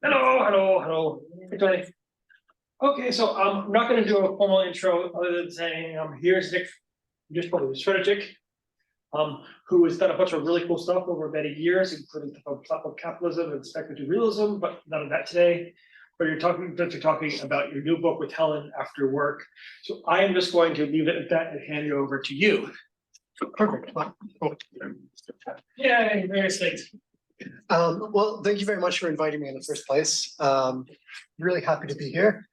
Hello, hello, hello. Hey, Tony. Okay, so I'm not going to do a formal intro other than saying here's Nick, just probably Srnicek, who has done a bunch of really cool stuff over many years, including platform capitalism and speculative realism, but none of that today. But you're talking about your new book with Helen after work. So I am just going to leave it at that and hand it over to you. Perfect. Cool. Yeah, very sweet. Well, thank you very much for inviting me in the first place. Really happy to be here.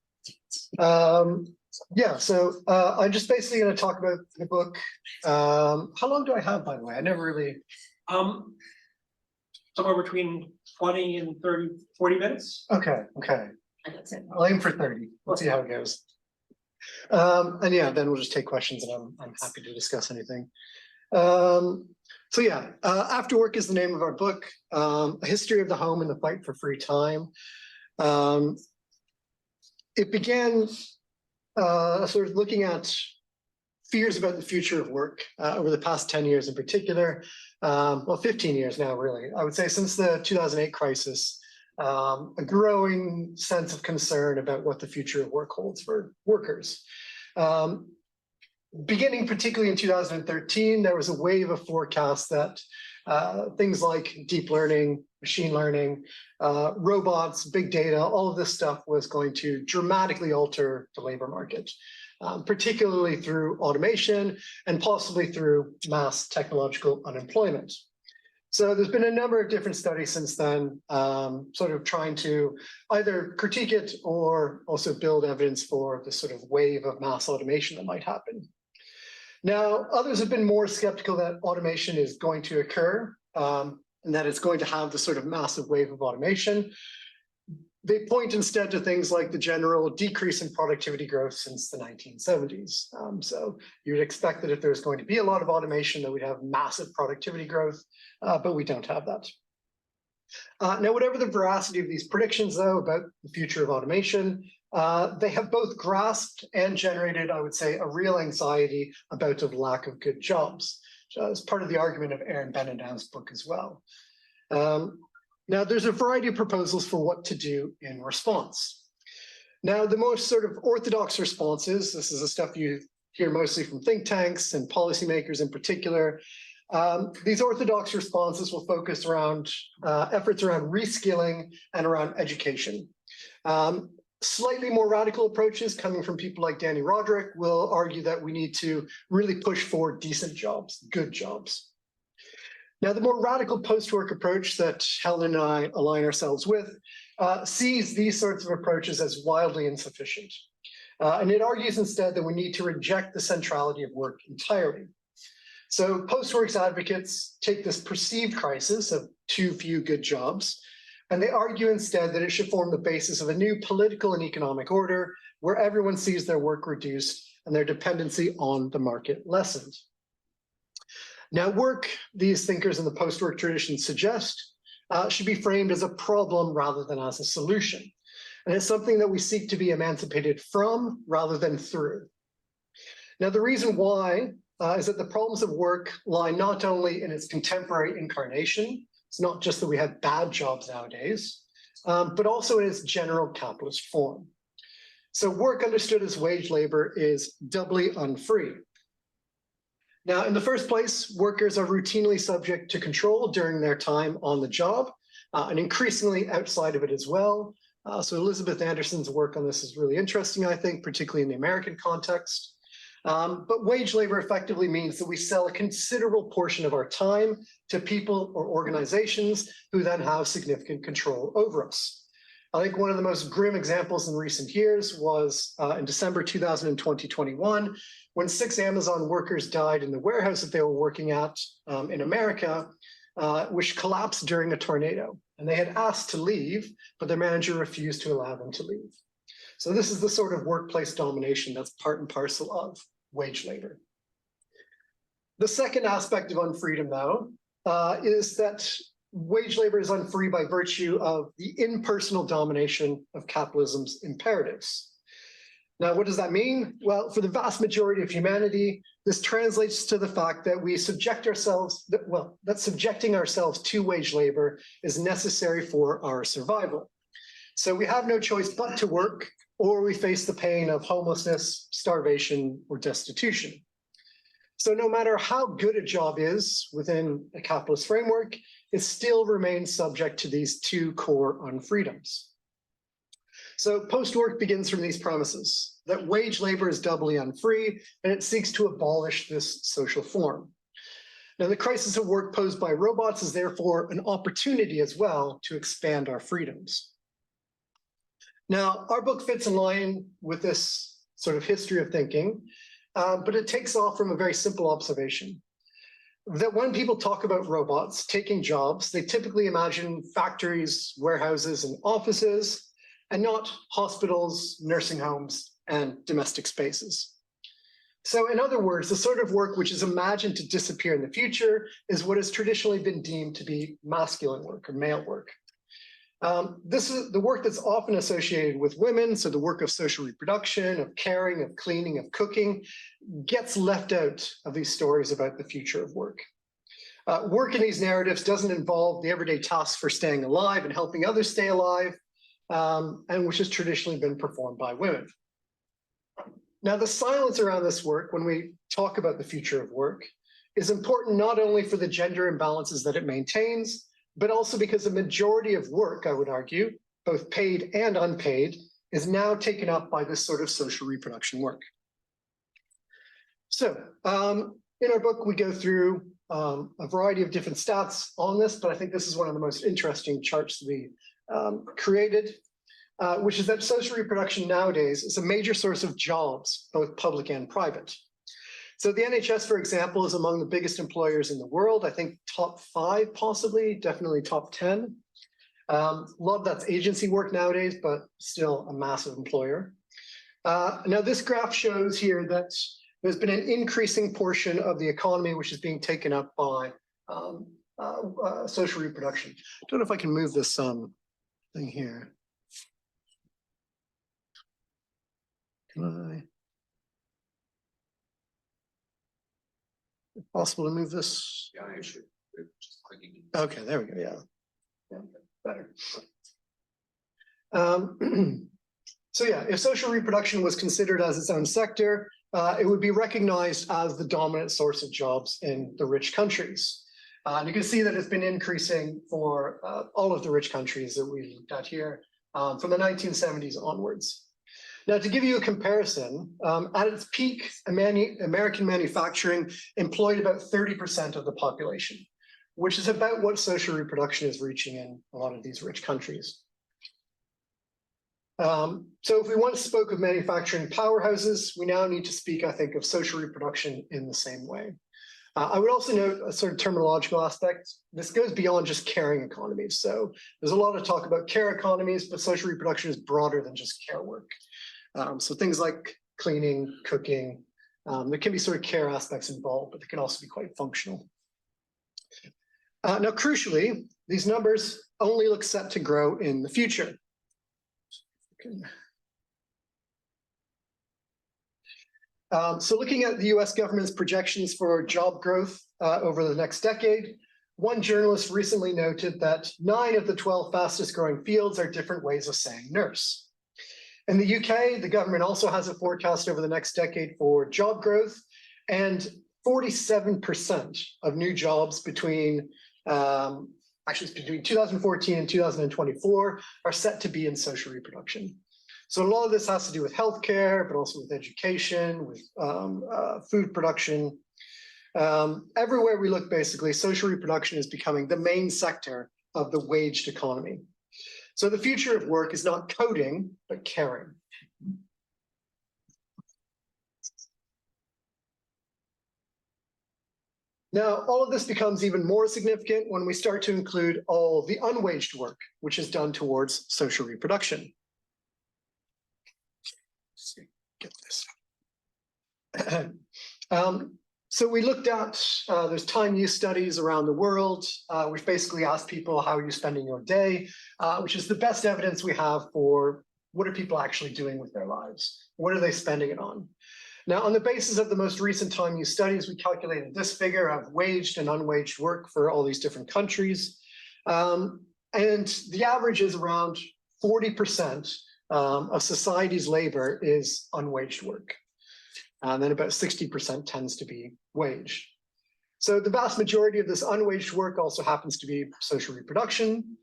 Yeah, so I'm just basically going to talk about the book. How long do I have, by the way? I never really... Somewhere between 20 and 30, 40 minutes. Okay. I'll aim for 30. Let's see how it goes. And yeah, then we'll just take questions, and I'm happy to discuss anything. So yeah, After Work is the name of our book, A History of the Home and the Fight for Free Time. It began sort of looking at fears about the future of work over the past 10 years in particular, well, 15 years now, really. I would say since the 2008 crisis, a growing sense of concern about what the future of work holds for workers. Beginning particularly in 2013, there was a wave of forecasts that things like deep learning, machine learning, robots, big data, all of this stuff was going to dramatically alter the labor market, particularly through automation and possibly through mass technological unemployment. So there's been a number of different studies since then, sort of trying to either critique it or also build evidence for this sort of wave of mass automation that might happen. Now, others have been more skeptical that automation is going to occur and that it's going to have this sort of massive wave of automation. They point instead to things like the general decrease in productivity growth since the 1970s. So you'd expect that if there's going to be a lot of automation, that we'd have massive productivity growth, but we don't have that. Now, whatever the veracity of these predictions, though, about the future of automation, they have both grasped and generated, I would say, a real anxiety about the lack of good jobs. So as part of the argument of Aaron Benendam's book as well. Now, there's a variety of proposals for what to do in response. Now, the most sort of orthodox responses, this is the stuff you hear mostly from think tanks and policymakers in particular. These orthodox responses will focus around efforts around reskilling and around education. Slightly more radical approaches coming from people like Danny Roderick will argue that we need to really push for decent jobs, good jobs. Now, the more radical post-work approach that Helen and I align ourselves with sees these sorts of approaches as wildly insufficient. And it argues instead that we need to reject the centrality of work entirely. So post-work's advocates take this perceived crisis of too few good jobs, and they argue instead that it should form the basis of a new political and economic order where everyone sees their work reduced and their dependency on the market lessened. Now, work, these thinkers in the post-work tradition suggest, should be framed as a problem rather than as a solution. And it's something that we seek to be emancipated from rather than through. Now, the reason why is that the problems of work lie not only in its contemporary incarnation, it's not just that we have bad jobs nowadays, but also in its general capitalist form. So work understood as wage labor is doubly unfree. Now, in the first place, workers are routinely subject to control during their time on the job, and increasingly outside of it as well. So Elizabeth Anderson's work on this is really interesting, I think, particularly in the American context. But wage labor effectively means that we sell a considerable portion of our time to people or organizations who then have significant control over us. I think one of the most grim examples in recent years was in December 2021, when 6 Amazon workers died in the warehouse that they were working at in America, which collapsed during a tornado. And they had asked to leave, but their manager refused to allow them to leave. So this is the sort of workplace domination that's part and parcel of wage labor. The second aspect of unfreedom, though, is that wage labor is unfree by virtue of the impersonal domination of capitalism's imperatives. Now, what does that mean? Well, for the vast majority of humanity, this translates to the fact that we subject ourselves, that subjecting ourselves to wage labor is necessary for our survival. So we have no choice but to work, or we face the pain of homelessness, starvation, or destitution. So no matter how good a job is within a capitalist framework, it still remains subject to these two core unfreedoms. So post-work begins from these premises, that wage labor is doubly unfree, and it seeks to abolish this social form. Now, the crisis of work posed by robots is therefore an opportunity as well to expand our freedoms. Now, our book fits in line with this sort of history of thinking, but it takes off from a very simple observation, that when people talk about robots taking jobs, they typically imagine factories, warehouses, and offices, and not hospitals, nursing homes, and domestic spaces. So in other words, the sort of work which is imagined to disappear in the future is what has traditionally been deemed to be masculine work or male work. This is the work that's often associated with women, so the work of social reproduction, of caring, of cleaning, of cooking, gets left out of these stories about the future of work. Work in these narratives doesn't involve the everyday tasks for staying alive and helping others stay alive, and which has traditionally been performed by women. Now, the silence around this work, when we talk about the future of work, is important not only for the gender imbalances that it maintains, but also because the majority of work, I would argue, both paid and unpaid, is now taken up by this sort of social reproduction work. So in our book, we go through a variety of different stats on this, but I think this is one of the most interesting charts we created, which is that social reproduction nowadays is a major source of jobs, both public and private. So the NHS, for example, is among the biggest employers in the world. I think top 5, possibly, definitely top 10. A lot of that's agency work nowadays, but still a massive employer. Now, this graph shows here that there's been an increasing portion of the economy which is being taken up by social reproduction. I don't know if I can move this thing here. Can I? Possible to move this? Yeah, I should. Just clicking. Okay, there we go. Yeah, better. So yeah, if social reproduction was considered as its own sector, it would be recognized as the dominant source of jobs in the rich countries. And you can see that it's been increasing for all of the rich countries that we looked at here from the 1970s onwards. Now, to give you a comparison, at its peak, American manufacturing employed about 30% of the population, which is about what social reproduction is reaching in a lot of these rich countries. So if we once spoke of manufacturing powerhouses, we now need to speak, I think, of social reproduction in the same way. I would also note a sort of terminological aspect. This goes beyond just caring economies. So there's a lot of talk about care economies, but social reproduction is broader than just care work. So things like cleaning, cooking, there can be sort of care aspects involved, but they can also be quite functional. Now, crucially, these numbers only look set to grow in the future. So looking at the US government's projections for job growth over the next decade, one journalist recently noted that 9 of the 12 fastest growing fields are different ways of saying nurse. In the UK, the government also has a forecast over the next decade for job growth, and 47% of new jobs between 2014 and 2024 are set to be in social reproduction. So a lot of this has to do with healthcare, but also with education, with food production. Everywhere we look, basically, social reproduction is becoming the main sector of the waged economy. So the future of work is not coding, but caring. Now, all of this becomes even more significant when we start to include all the unwaged work, which is done towards social reproduction. Let's get this. So we looked at, there's time use studies around the world, which basically ask people, how are you spending your day, which is the best evidence we have for what are people actually doing with their lives? What are they spending it on? Now, on the basis of the most recent time use studies, we calculated this figure of waged and unwaged work for all these different countries. And the average is around 40% of society's labor is unwaged work. And then about 60% tends to be waged. So the vast majority of this unwaged work also happens to be social reproduction,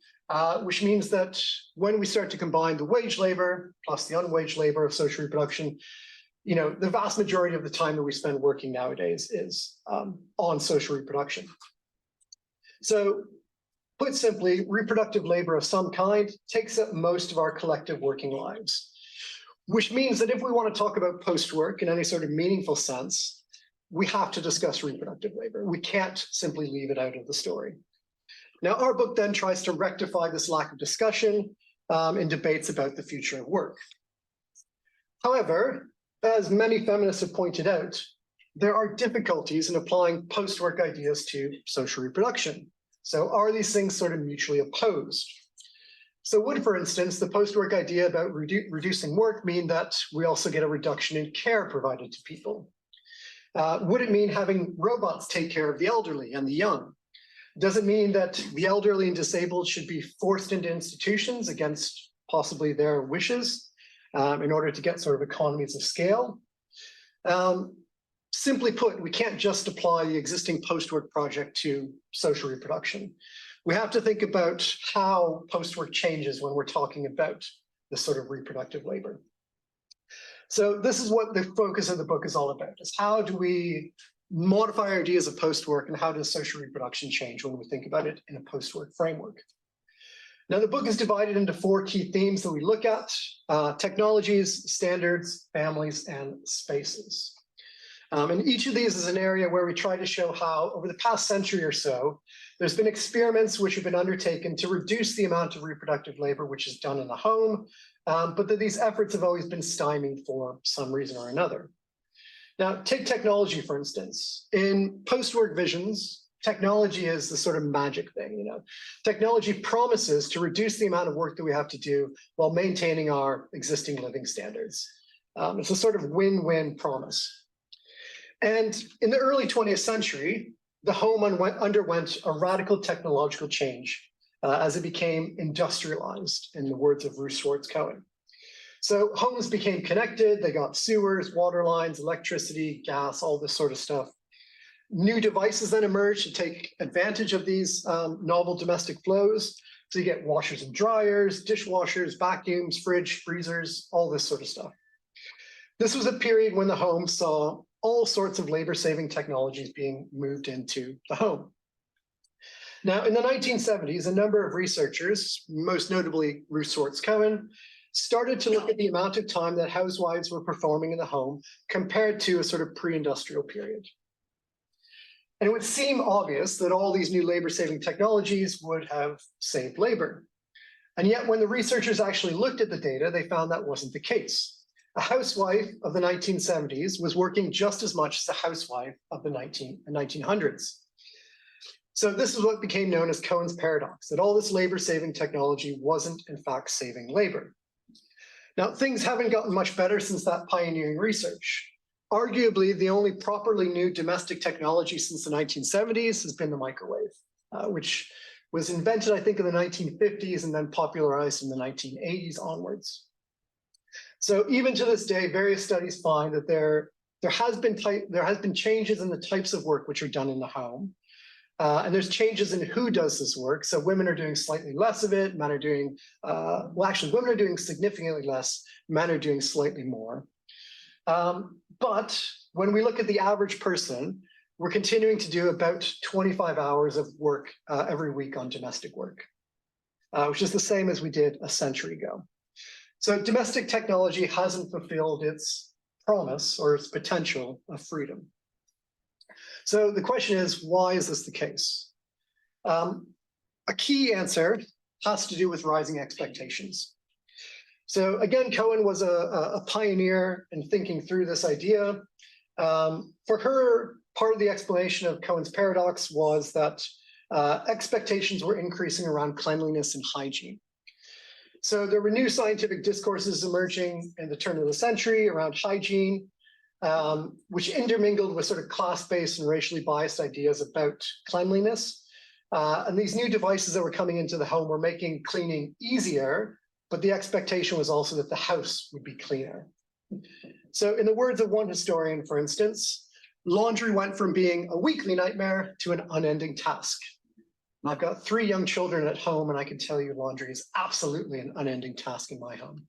which means that when we start to combine the wage labor plus the unwaged labor of social reproduction, the vast majority of the time that we spend working nowadays is on social reproduction. So put simply, reproductive labor of some kind takes up most of our collective working lives, which means that if we want to talk about post-work in any sort of meaningful sense, we have to discuss reproductive labor. We can't simply leave it out of the story. Now, our book then tries to rectify this lack of discussion in debates about the future of work. However, as many feminists have pointed out, there are difficulties in applying post-work ideas to social reproduction. So are these things sort of mutually opposed? So would, for instance, the post-work idea about reducing work mean that we also get a reduction in care provided to people? Would it mean having robots take care of the elderly and the young? Does it mean that the elderly and disabled should be forced into institutions against possibly their wishes in order to get sort of economies of scale? Simply put, we can't just apply the existing post-work project to social reproduction. We have to think about how post-work changes when we're talking about this sort of reproductive labor. So this is what the focus of the book is all about, is how do we modify our ideas of post-work and how does social reproduction change when we think about it in a post-work framework. Now, the book is divided into 4 key themes that we look at: technologies, standards, families, and spaces. And each of these is an area where we try to show how, over the past century or so, there's been experiments which have been undertaken to reduce the amount of reproductive labor which is done in the home, but that these efforts have always been stymied for some reason or another. Now, take technology, for instance. In post-work visions, technology is the sort of magic thing. Technology promises to reduce the amount of work that we have to do while maintaining our existing living standards. It's a sort of win-win promise. And in the early 20th century, the home underwent a radical technological change as it became industrialized, in the words of Ruth Schwartz-Cohen. So homes became connected, they got sewers, water lines, electricity, gas, all this sort of stuff. New devices then emerged to take advantage of these novel domestic flows. So you get washers and dryers, dishwashers, vacuums, fridge, freezers, all this sort of stuff. This was a period when the home saw all sorts of labor-saving technologies being moved into the home. Now, in the 1970s, a number of researchers, most notably Ruth Schwartz-Cohen, started to look at the amount of time that housewives were performing in the home compared to a sort of pre-industrial period. And it would seem obvious that all these new labor-saving technologies would have saved labor. And yet, when the researchers actually looked at the data, they found that wasn't the case. A housewife of the 1970s was working just as much as a housewife of the 1900s. So this is what became known as Cohen's paradox, that all this labor-saving technology wasn't in fact saving labor. Now, things haven't gotten much better since that pioneering research. Arguably, the only properly new domestic technology since the 1970s has been the microwave, which was invented, I think, in the 1950s and then popularized in the 1980s onwards. So even to this day, various studies find that there has been changes in the types of work which are done in the home. And there's changes in who does this work. So women are doing slightly less of it, men are doing, women are doing significantly less, men are doing slightly more. But when we look at the average person, we're continuing to do about 25 hours of work every week on domestic work, which is the same as we did a century ago. So domestic technology hasn't fulfilled its promise or its potential of freedom. So the question is, why is this the case? A key answer has to do with rising expectations. So again, Cohen was a pioneer in thinking through this idea. For her, part of the explanation of Cohen's paradox was that expectations were increasing around cleanliness and hygiene. So there were new scientific discourses emerging in the turn of the century around hygiene, which intermingled with sort of class-based and racially biased ideas about cleanliness. And these new devices that were coming into the home were making cleaning easier, but the expectation was also that the house would be cleaner. So in the words of one historian, for instance, laundry went from being a weekly nightmare to an unending task. And I've got 3 young children at home, and I can tell you laundry is absolutely an unending task in my home.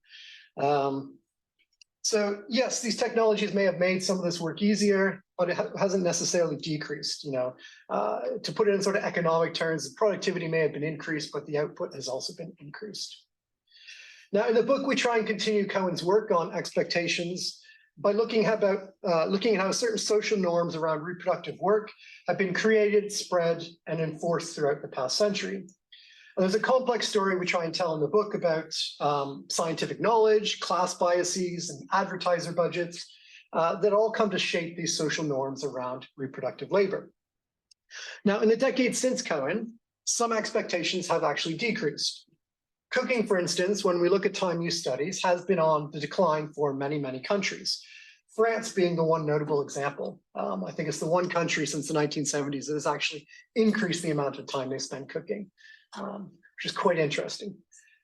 So yes, these technologies may have made some of this work easier, but it hasn't necessarily decreased. To put it in sort of economic terms, the productivity may have been increased, but the output has also been increased. Now, in the book, we try and continue Cohen's work on expectations by looking at how certain social norms around reproductive work have been created, spread, and enforced throughout the past century. And there's a complex story we try and tell in the book about scientific knowledge, class biases, and advertiser budgets that all come to shape these social norms around reproductive labor. Now, in the decades since Cohen, some expectations have actually decreased. Cooking, for instance, when we look at time use studies, has been on the decline for many, many countries. France being the one notable example. I think it's the one country since the 1970s that has actually increased the amount of time they spend cooking, which is quite interesting.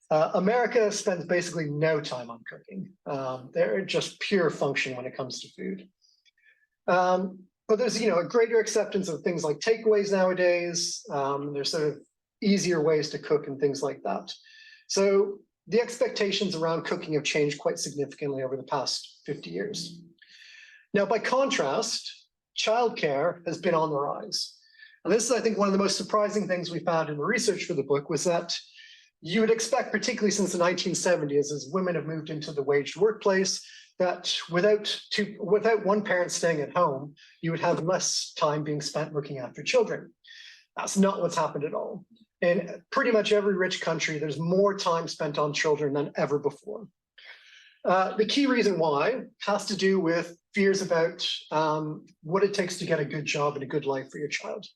America spends basically no time on cooking. They're just pure function when it comes to food. But there's a greater acceptance of things like takeaways nowadays. There's sort of easier ways to cook and things like that. So the expectations around cooking have changed quite significantly over the past 50 years. Now, by contrast, childcare has been on the rise. And this is, I think, one of the most surprising things we found in the research for the book was that you would expect, particularly since the 1970s, as women have moved into the waged workplace, that without one parent staying at home, you would have less time being spent looking after children. That's not what's happened at all. In pretty much every rich country, there's more time spent on children than ever before. The key reason why has to do with fears about what it takes to get a good job and a good life for your child.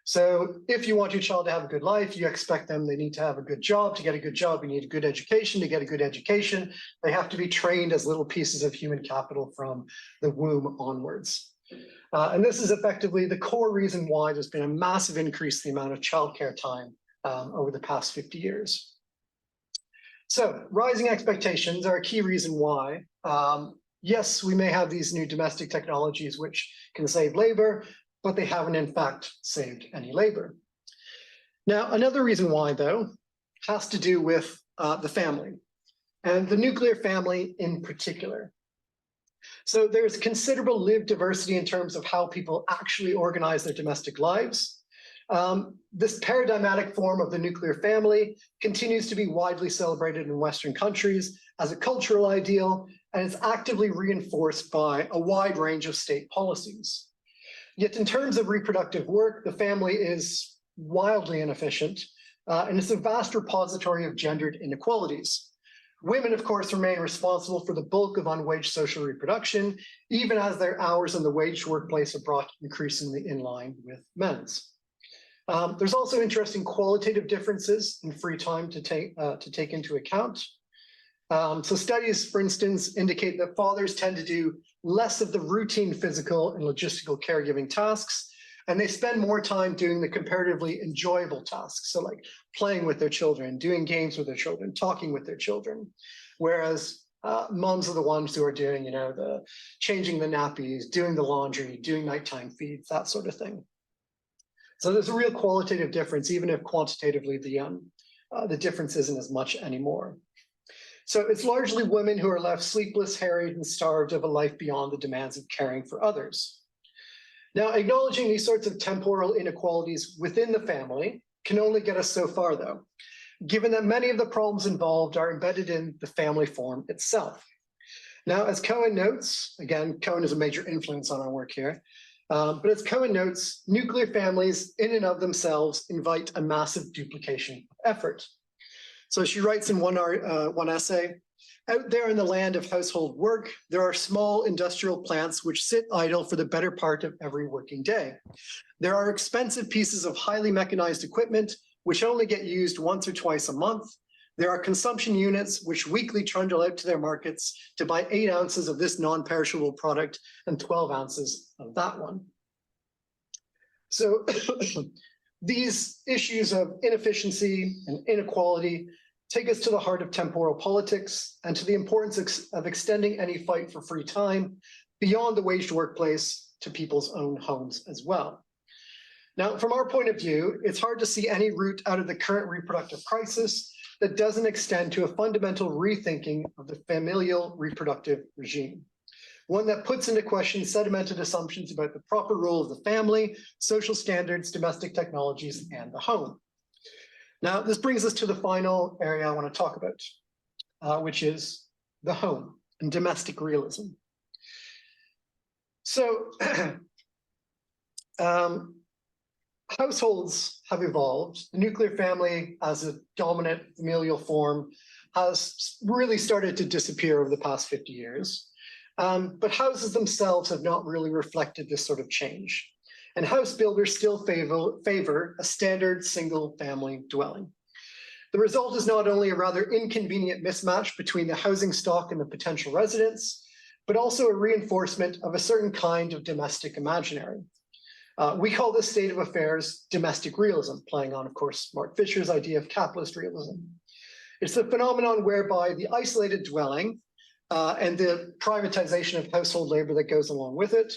So if you want your child to have a good life, you expect them, they need to have a good job. To get a good job, you need a good education. To get a good education, they have to be trained as little pieces of human capital from the womb onwards. And this is effectively the core reason why there's been a massive increase in the amount of childcare time over the past 50 years. So rising expectations are a key reason why, yes, we may have these new domestic technologies which can save labor, but they haven't in fact saved any labor. Now, another reason why, though, has to do with the family, and the nuclear family in particular. So there's considerable lived diversity in terms of how people actually organize their domestic lives. This paradigmatic form of the nuclear family continues to be widely celebrated in Western countries as a cultural ideal, and is actively reinforced by a wide range of state policies. Yet in terms of reproductive work, the family is wildly inefficient, and it's a vast repository of gendered inequalities. Women, of course, remain responsible for the bulk of unwaged social reproduction, even as their hours in the waged workplace are brought increasingly in line with men's. There's also interesting qualitative differences in free time to take into account. So studies, for instance, indicate that fathers tend to do less of the routine physical and logistical caregiving tasks, and they spend more time doing the comparatively enjoyable tasks. So like playing with their children, doing games with their children, talking with their children. Whereas moms are the ones who are doing, the changing the nappies, doing the laundry, doing nighttime feeds, that sort of thing. So there's a real qualitative difference, even if quantitatively the difference isn't as much anymore. So it's largely women who are left sleepless, harried, and starved of a life beyond the demands of caring for others. Now, acknowledging these sorts of temporal inequalities within the family can only get us so far, though, given that many of the problems involved are embedded in the family form itself. Now, as Cohen notes, again, Cohen is a major influence on our work here, but as Cohen notes, nuclear families in and of themselves invite a massive duplication of effort. So she writes in one essay, out there in the land of household work, there are small industrial plants which sit idle for the better part of every working day. There are expensive pieces of highly mechanized equipment which only get used once or twice a month. There are consumption units which weekly trundle out to their markets to buy 8 ounces of this non-perishable product and 12 ounces of that one. So these issues of inefficiency and inequality take us to the heart of temporal politics and to the importance of extending any fight for free time beyond the waged workplace to people's own homes as well. Now, from our point of view, it's hard to see any route out of the current reproductive crisis that doesn't extend to a fundamental rethinking of the familial reproductive regime, one that puts into question sedimented assumptions about the proper role of the family, social standards, domestic technologies, and the home. Now, this brings us to the final area I want to talk about, which is the home and domestic realism. So, households have evolved. The nuclear family as a dominant familial form has really started to disappear over the past 50 years. But houses themselves have not really reflected this sort of change. And house builders still favor a standard single family dwelling. The result is not only a rather inconvenient mismatch between the housing stock and the potential residents, but also a reinforcement of a certain kind of domestic imaginary. We call this state of affairs domestic realism, playing on, of course, Mark Fisher's idea of capitalist realism. It's the phenomenon whereby the isolated dwelling and the privatization of household labor that goes along with it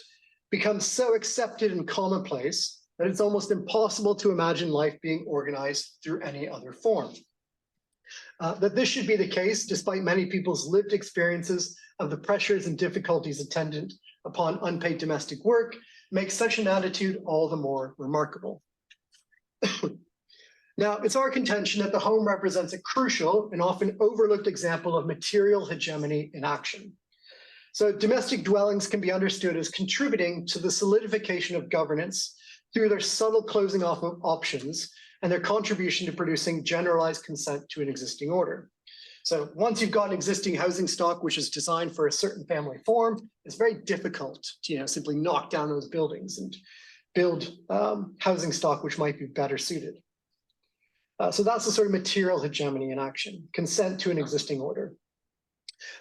becomes so accepted and commonplace that it's almost impossible to imagine life being organized through any other form. That this should be the case, despite many people's lived experiences of the pressures and difficulties attendant upon unpaid domestic work, makes such an attitude all the more remarkable. Now, it's our contention that the home represents a crucial and often overlooked example of material hegemony in action. So domestic dwellings can be understood as contributing to the solidification of governance through their subtle closing off of options and their contribution to producing generalized consent to an existing order. So once you've got an existing housing stock which is designed for a certain family form, it's very difficult to simply knock down those buildings and build housing stock which might be better suited. So that's the sort of material hegemony in action, consent to an existing order.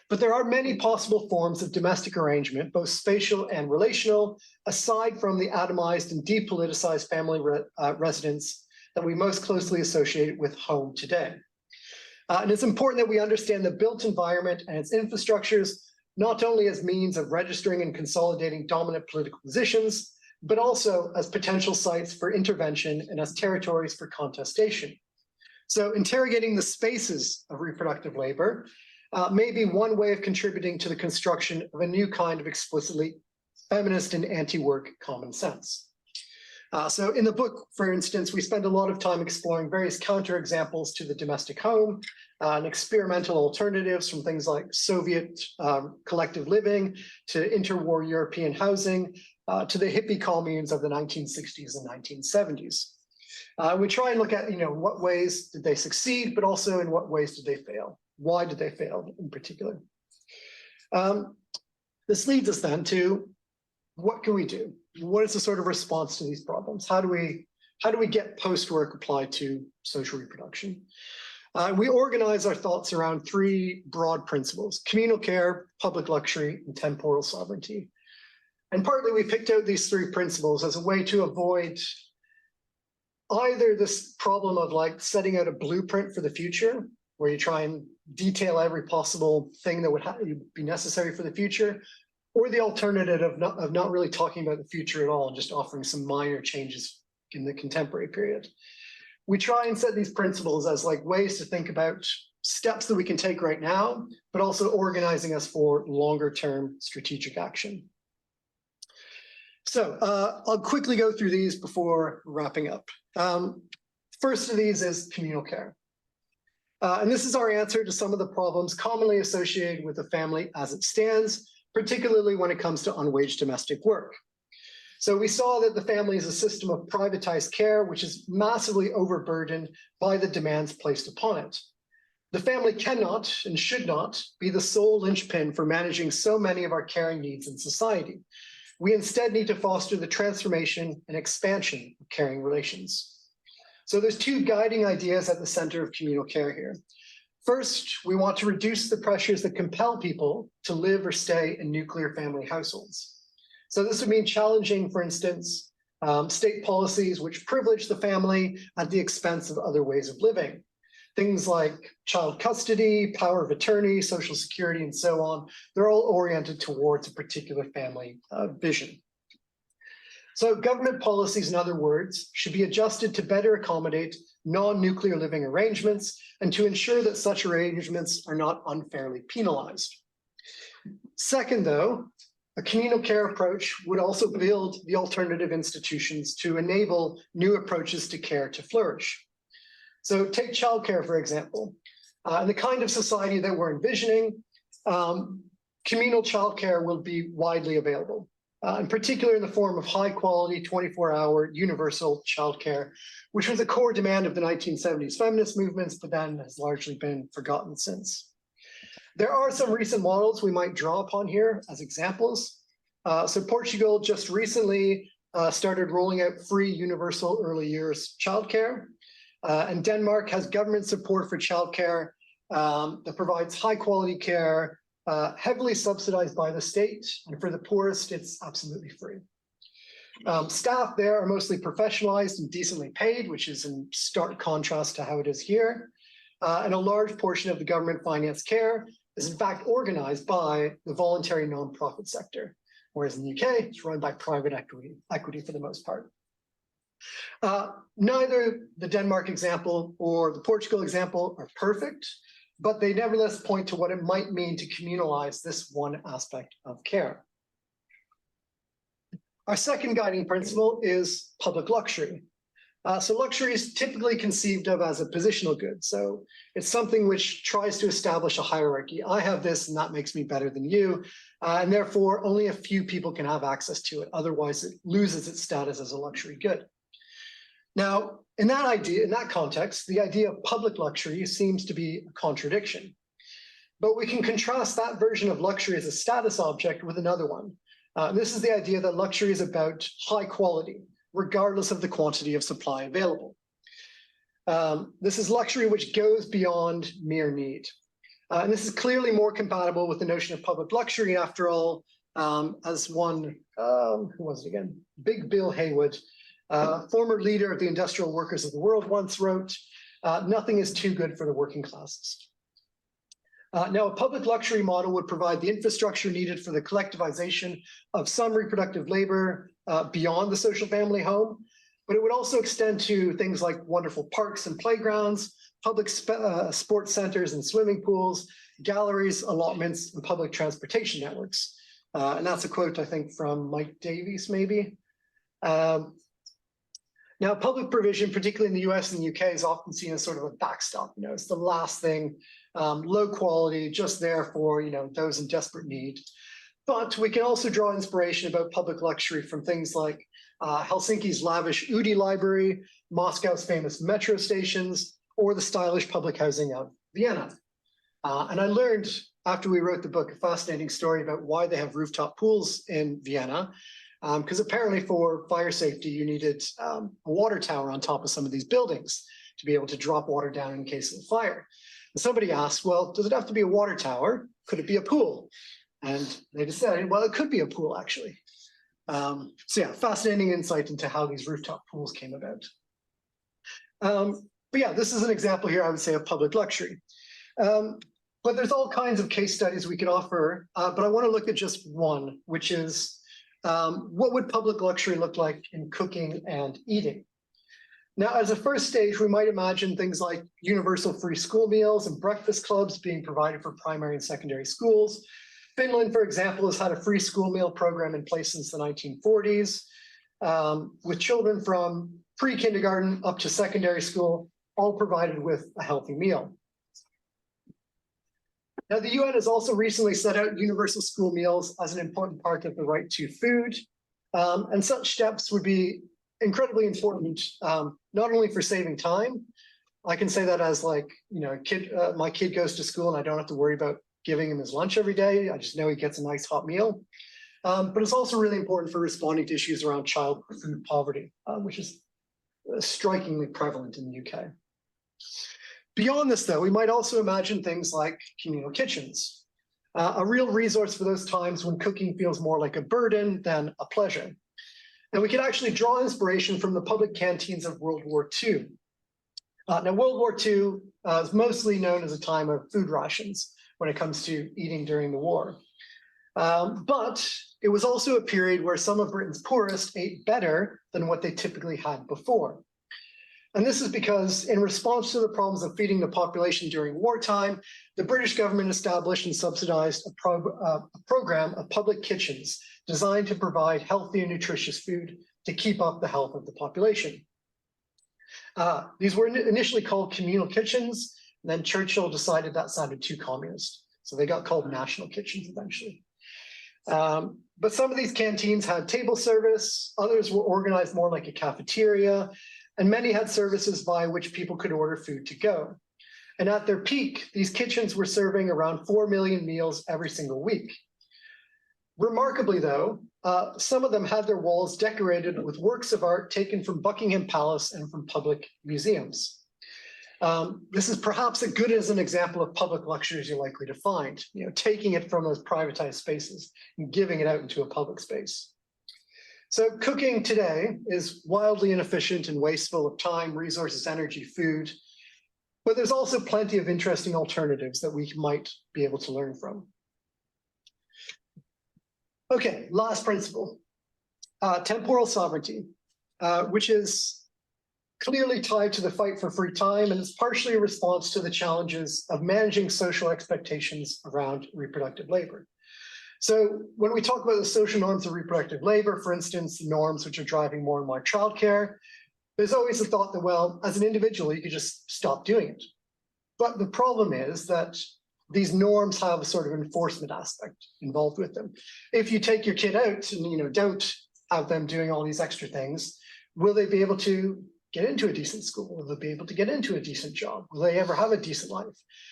But there are many possible forms of domestic arrangement, both spatial and relational, aside from the atomized and depoliticized family residence that we most closely associate with home today. And it's important that we understand the built environment and its infrastructures, not only as means of registering and consolidating dominant political positions, but also as potential sites for intervention and as territories for contestation. So interrogating the spaces of reproductive labor may be one way of contributing to the construction of a new kind of explicitly feminist and anti-work common sense. So in the book, for instance, we spend a lot of time exploring various counterexamples to the domestic home and experimental alternatives from things like Soviet collective living to interwar European housing to the hippie communes of the 1960s and 1970s. We try and look at, what ways did they succeed, but also in what ways did they fail? Why did they fail in particular? This leads us then to what can we do? What is the sort of response to these problems? How do we get post-work applied to social reproduction? We organize our thoughts around three broad principles: communal care, public luxury, and temporal sovereignty. And partly we picked out these three principles as a way to avoid either this problem of like setting out a blueprint for the future, where you try and detail every possible thing that would be necessary for the future, or the alternative of not really talking about the future at all, and just offering some minor changes in the contemporary period. We try and set these principles as like ways to think about steps that we can take right now, but also organizing us for longer term strategic action. So I'll quickly go through these before wrapping up. First of these is communal care. And this is our answer to some of the problems commonly associated with the family as it stands, particularly when it comes to unwaged domestic work. So we saw that the family is a system of privatized care, which is massively overburdened by the demands placed upon it. The family cannot and should not be the sole linchpin for managing so many of our caring needs in society. We instead need to foster the transformation and expansion of caring relations. So there's two guiding ideas at the center of communal care here. First, we want to reduce the pressures that compel people to live or stay in nuclear family households. So this would mean challenging, for instance, state policies which privilege the family at the expense of other ways of living. Things like child custody, power of attorney, social security, and so on, they're all oriented towards a particular family vision. So government policies, in other words, should be adjusted to better accommodate non-nuclear living arrangements and to ensure that such arrangements are not unfairly penalized. Second, though, a communal care approach would also build the alternative institutions to enable new approaches to care to flourish. So take childcare, for example. In the kind of society that we're envisioning, communal childcare will be widely available, in particular in the form of high quality, 24-hour universal childcare, which was a core demand of the 1970s feminist movements, but then has largely been forgotten since. There are some recent models we might draw upon here as examples. So Portugal just recently started rolling out free universal early years childcare. And Denmark has government support for childcare that provides high quality care, heavily subsidized by the state. And for the poorest, it's absolutely free. Staff there are mostly professionalized and decently paid, which is in stark contrast to how it is here. And a large portion of the government financed care is in fact organized by the voluntary nonprofit sector, whereas in the UK, it's run by private equity for the most part. Neither the Denmark example or the Portugal example are perfect, but they nevertheless point to what it might mean to communalize this one aspect of care. Our second guiding principle is public luxury. So luxury is typically conceived of as a positional good. So it's something which tries to establish a hierarchy. I have this and that makes me better than you. And therefore only a few people can have access to it. Otherwise it loses its status as a luxury good. Now, in that context, the idea of public luxury seems to be a contradiction. But we can contrast that version of luxury as a status object with another one. This is the idea that luxury is about high quality, regardless of the quantity of supply available. This is luxury which goes beyond mere need. And this is clearly more compatible with the notion of public luxury. After all, as one, who was it again? Big Bill Haywood, former leader of the industrial workers of the world, once wrote, nothing is too good for the working classes. Now, a public luxury model would provide the infrastructure needed for the collectivization of some reproductive labor beyond the social family home, but it would also extend to things like wonderful parks and playgrounds, public sports centers and swimming pools, galleries, allotments, and public transportation networks. And that's a quote, I think, from Mike Davies, maybe. Now, public provision, particularly in the US and the UK, is often seen as sort of a backstop. You know, it's the last thing, low quality, just there for, you know, those in desperate need. But we can also draw inspiration about public luxury from things like Helsinki's lavish Udi library, Moscow's famous metro stations, or the stylish public housing of Vienna. And I learned after we wrote the book a fascinating story about why they have rooftop pools in Vienna. Because apparently for fire safety, you needed a water tower on top of some of these buildings to be able to drop water down in case of a fire. And somebody asked, well, does it have to be a water tower? Could it be a pool? And they decided, well, it could be a pool, actually. So yeah, fascinating insight into how these rooftop pools came about. But yeah, this is an example here, I would say, of public luxury. But there's all kinds of case studies we could offer, but I want to look at just one, which is what would public luxury look like in cooking and eating? Now, as a first stage, we might imagine things like universal free school meals and breakfast clubs being provided for primary and secondary schools. Finland, for example, has had a free school meal program in place since the 1940s, with children from pre-kindergarten up to secondary school, all provided with a healthy meal. Now, the UN has also recently set out universal school meals as an important part of the right to food. And such steps would be incredibly important, not only for saving time. I can say that as like, you know, my kid goes to school and I don't have to worry about giving him his lunch every day. I just know he gets a nice hot meal. But it's also really important for responding to issues around child food poverty, which is strikingly prevalent in the UK. Beyond this, though, we might also imagine things like communal kitchens, a real resource for those times when cooking feels more like a burden than a pleasure. And we could actually draw inspiration from the public canteens of World War II. Now, World War II is mostly known as a time of food rations when it comes to eating during the war. But it was also a period where some of Britain's poorest ate better than what they typically had before. And this is because in response to the problems of feeding the population during wartime, the British government established and subsidized a program of public kitchens designed to provide healthy and nutritious food to keep up the health of the population. These were initially called communal kitchens, and then Churchill decided that sounded too communist. So they got called national kitchens eventually. But some of these canteens had table service, others were organized more like a cafeteria, and many had services via which people could order food to go. And at their peak, these kitchens were serving around 4 million meals every single week. Remarkably, though, some of them had their walls decorated with works of art taken from Buckingham Palace and from public museums. This is perhaps as good as an example of public luxuries you're likely to find, taking it from those privatized spaces and giving it out into a public space. So cooking today is wildly inefficient and wasteful of time, resources, energy, food, but there's also plenty of interesting alternatives that we might be able to learn from. Okay, last principle, temporal sovereignty, which is clearly tied to the fight for free time, and it's partially a response to the challenges of managing social expectations around reproductive labor. So when we talk about the social norms of reproductive labor, for instance, norms which are driving more and more childcare, there's always the thought that, well, as an individual, you could just stop doing it. But the problem is that these norms have a sort of enforcement aspect involved with them. If you take your kid out and don't have them doing all these extra things, will they be able to get into a decent school? Will they be able to get into a decent job? Will they ever have a decent life?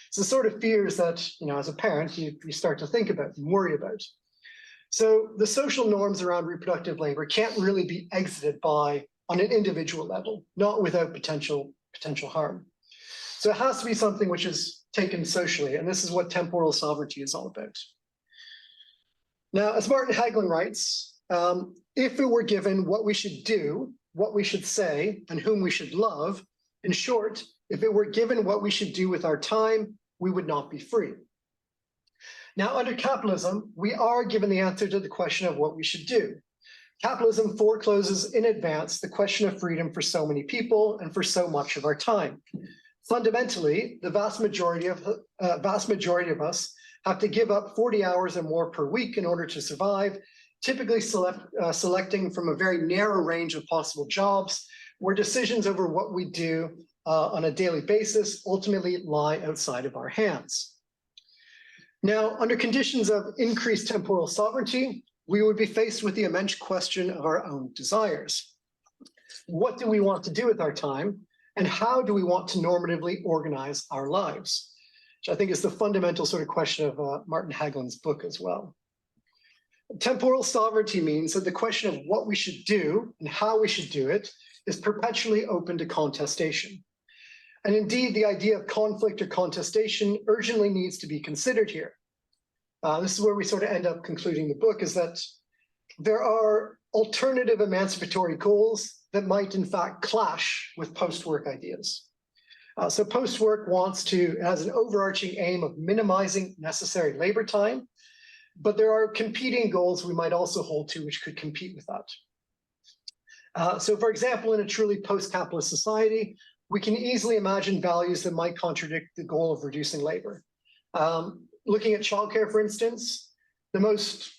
It's the sort of fears that, as a parent, you start to think about and worry about. So the social norms around reproductive labor can't really be exited on an individual level, not without potential harm. So it has to be something which is taken socially, and this is what temporal sovereignty is all about. Now, as Martin Hagelin writes, if it were given what we should do, what we should say, and whom we should love, in short, if it were given what we should do with our time, we would not be free. Now, under capitalism, we are given the answer to the question of what we should do. Capitalism forecloses in advance the question of freedom for so many people and for so much of our time. Fundamentally, the vast majority of us have to give up 40 hours or more per week in order to survive, typically selecting from a very narrow range of possible jobs, where decisions over what we do on a daily basis ultimately lie outside of our hands. Now, under conditions of increased temporal sovereignty, we would be faced with the immense question of our own desires. What do we want to do with our time? And how do we want to normatively organize our lives? Which I think is the fundamental sort of question of Martin Hagelin's book as well. Temporal sovereignty means that the question of what we should do and how we should do it is perpetually open to contestation. And indeed, the idea of conflict or contestation urgently needs to be considered here. This is where we sort of end up concluding the book, is that there are alternative emancipatory goals that might in fact clash with post-work ideas. So post-work has an overarching aim of minimizing necessary labor time, but there are competing goals we might also hold to which could compete with that. So for example, in a truly post-capitalist society, we can easily imagine values that might contradict the goal of reducing labor. Looking at childcare, for instance, the most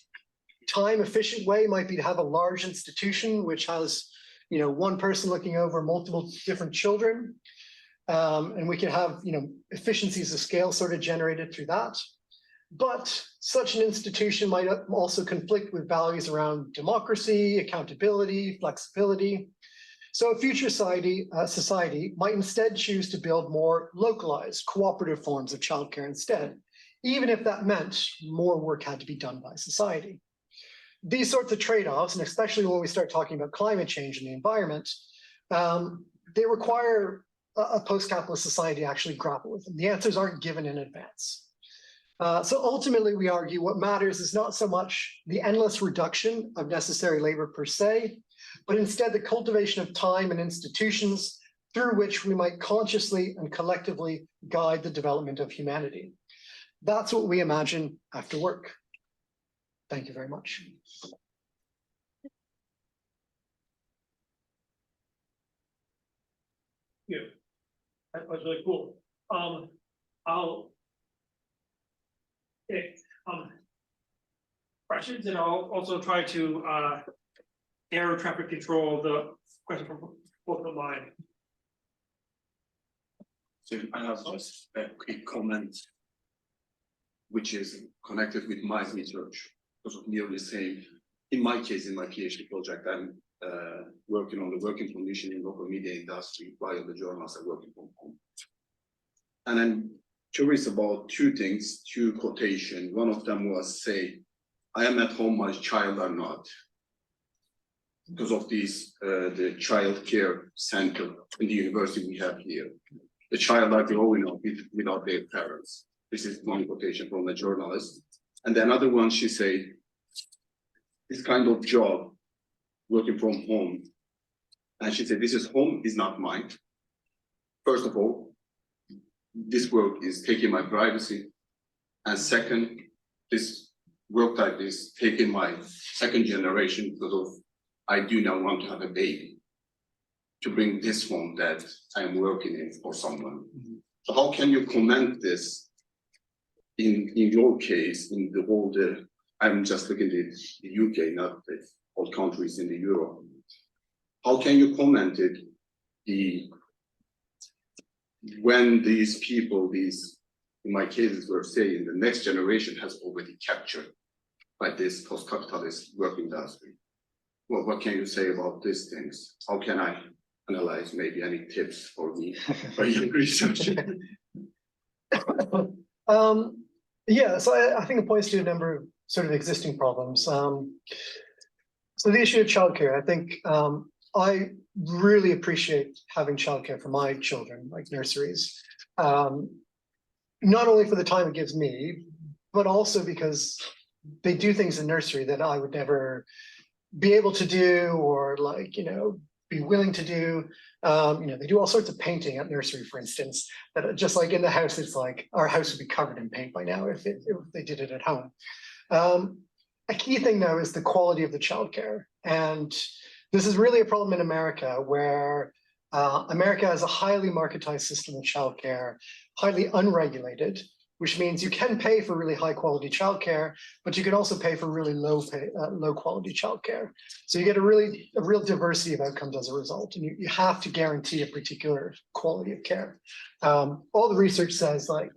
time-efficient way might be to have a large institution which has, one person looking over multiple different children, and we can have, efficiencies of scale sort of generated through that. But such an institution might also conflict with values around democracy, accountability, flexibility. So a future society might instead choose to build more localized, cooperative forms of childcare instead, even if that meant more work had to be done by society. These sorts of trade-offs, and especially when we start talking about climate change and the environment, they require a post-capitalist society to actually grapple with them. The answers aren't given in advance. So ultimately, we argue what matters is not so much the endless reduction of necessary labor per se, but instead the cultivation of time and institutions through which we might consciously and collectively guide the development of humanity. That's what we imagine after work. Thank you very much. Yeah, that was really cool. I'll questions, and I'll also try to air traffic control the question from both of mine. So I have just a quick comment, which is connected with my research, because of nearly the same. In my case, in my PhD project, I'm working on the working condition in local media industry while the journalists are working from home. And I'm curious about two things, two quotations. One of them was, say, I am at home, my child are not. Because of these, the child care center in the university we have here. The child are growing up without their parents. This is one quotation from a journalist. And the another one, she said, this kind of job, working from home. And she said, this is home is not mine. First of all, this work is taking my privacy. And second, this work type is taking my second generation because of, I do not want to have a baby to bring this home that I'm working in for someone. So how can you comment this in your case, in the whole, I'm just looking at the UK, not the all countries in the Europe. How can you comment it when these people, in my cases, were saying the next generation has already captured by this post-capitalist work industry? Well, what can you say about these things? How can I analyze, maybe any tips for me for your research? Yeah, so I think it points to a number of sort of existing problems. So the issue of childcare, I think I really appreciate having childcare for my children, like nurseries, not only for the time it gives me, but also because they do things in nursery that I would never be able to do, or like, be willing to do. They do all sorts of painting at nursery, for instance, that just like in the house, it's like our house would be covered in paint by now if they did it at home. A key thing though is the quality of the childcare. And this is really a problem in America, where America has a highly marketized system of childcare, highly unregulated, which means you can pay for really high quality childcare, but you can also pay for really low quality childcare. So you get a real diversity of outcomes as a result, and you have to guarantee a particular quality of care. All the research says like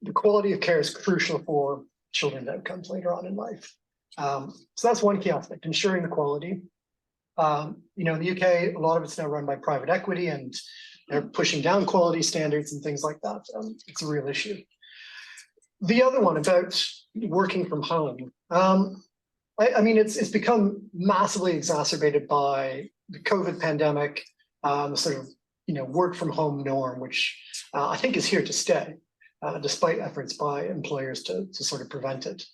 the quality of care is crucial for children's outcomes later on in life. So that's one key aspect, ensuring the quality. In the UK, a lot of it's now run by private equity, and they're pushing down quality standards and things like that. It's a real issue. The other one about working from home, it's become massively exacerbated by the COVID pandemic, sort of work from home norm, which I think is here to stay, despite efforts by employers to sort of prevent it.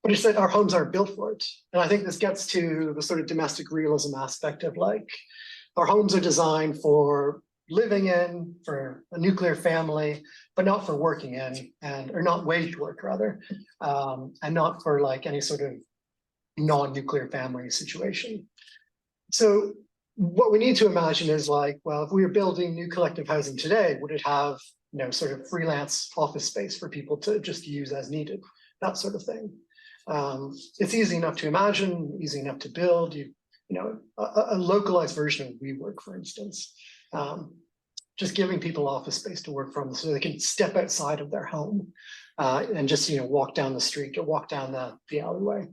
But it's that our homes aren't built for it. And I think this gets to the sort of domestic realism aspect of like, our homes are designed for living in, for a nuclear family, but not for working in, or not wage work rather, and not for like any sort of non-nuclear family situation. So what we need to imagine is like, well, if we were building new collective housing today, would it have, sort of freelance office space for people to just use as needed, that sort of thing. It's easy enough to imagine, easy enough to build. A localized version of WeWork, for instance, just giving people office space to work from, so they can step outside of their home and just walk down the street or walk down the alleyway.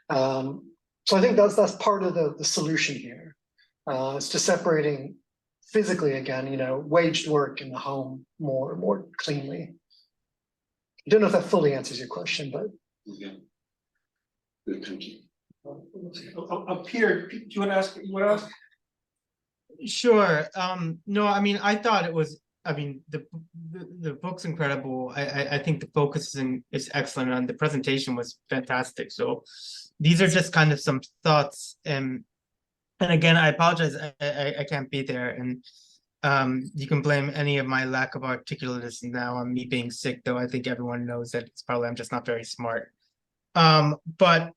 So I think that's part of the solution here. It's just separating physically again, waged work in the home more cleanly. I don't know if that fully answers your question, but Yeah. Good, thank you. Peter, do you want to ask? Sure. No, I thought it was, the book's incredible. I think the focus is excellent, and the presentation was fantastic. So these are just kind of some thoughts. And And again, I apologize, I can't be there, and you can blame any of my lack of articulateness now on me being sick, though I think everyone knows that it's probably I'm just not very smart. But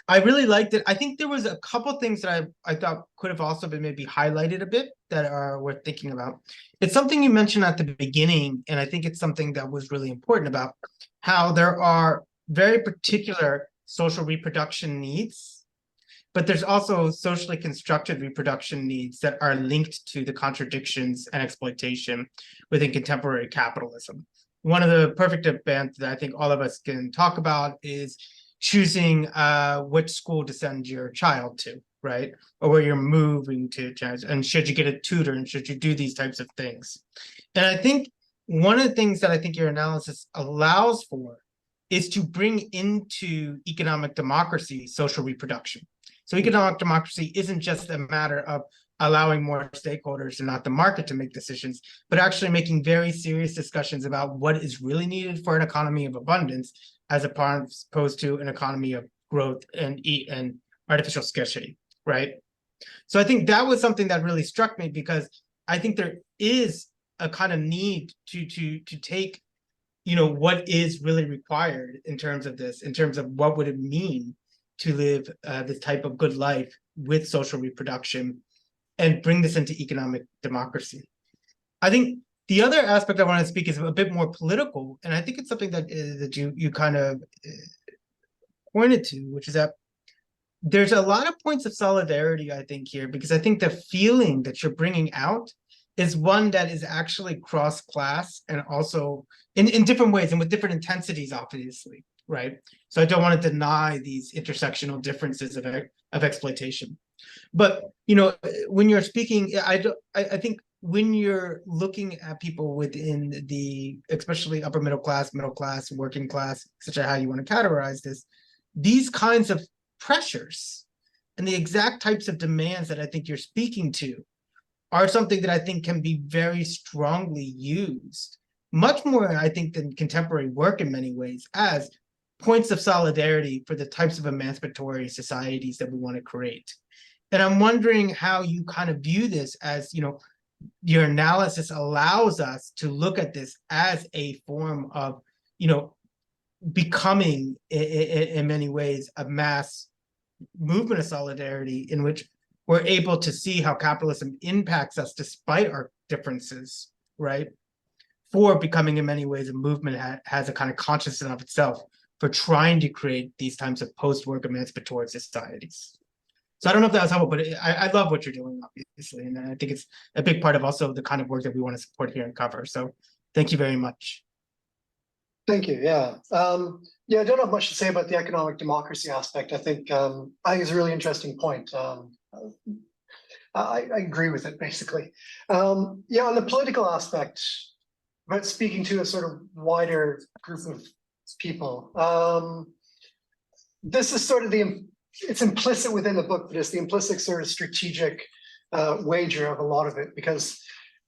I really liked it. I think there was a couple things that I thought could have also been maybe highlighted a bit that are worth thinking about. It's something you mentioned at the beginning, and I think it's something that was really important about how there are very particular social reproduction needs, but there's also socially constructed reproduction needs that are linked to the contradictions and exploitation within contemporary capitalism. One of the perfect events that I think all of us can talk about is choosing which school to send your child to, right? Or where you're moving to, and should you get a tutor, and should you do these types of things? And I think one of the things that I think your analysis allows for is to bring into economic democracy social reproduction. So economic democracy isn't just a matter of allowing more stakeholders and not the market to make decisions, but actually making very serious discussions about what is really needed for an economy of abundance as opposed to an economy of growth and artificial scarcity, right? So I think that was something that really struck me, because I think there is a kind of need to take, you know, what is really required in terms of this, in terms of what would it mean to live this type of good life with social reproduction, and bring this into economic democracy. I think the other aspect I want to speak is a bit more political, and I think it's something that that you kind of pointed to, which is that there's a lot of points of solidarity, I think, here, because I think the feeling that you're bringing out is one that is actually cross-class and also in different ways and with different intensities, obviously, right? So I don't want to deny these intersectional differences of exploitation. But, you know, when you're speaking, I think when you're looking at people within the, especially upper middle class, working class, such as how you want to categorize this, these kinds of pressures and the exact types of demands that I think you're speaking to are something that I think can be very strongly used, much more, I think, than contemporary work in many ways, as points of solidarity for the types of emancipatory societies that we want to create. And I'm wondering how you kind of view this as, you know, your analysis allows us to look at this as a form of, you know, becoming in many ways a mass movement of solidarity in which we're able to see how capitalism impacts us despite our differences, right? For becoming in many ways a movement has a kind of consciousness of itself for trying to create these types of post-work emancipatory societies. So I don't know if that was helpful, but I love what you're doing, obviously, and I think it's a big part of also the kind of work that we want to support here and cover. So thank you very much. Thank you. Yeah. Yeah, I don't have much to say about the economic democracy aspect. I think it's a really interesting point. I agree with it, basically. Yeah, on the political aspect, but speaking to a sort of wider group of people, this is sort of it's implicit within the book, but it's the implicit sort of strategic wager of a lot of it, because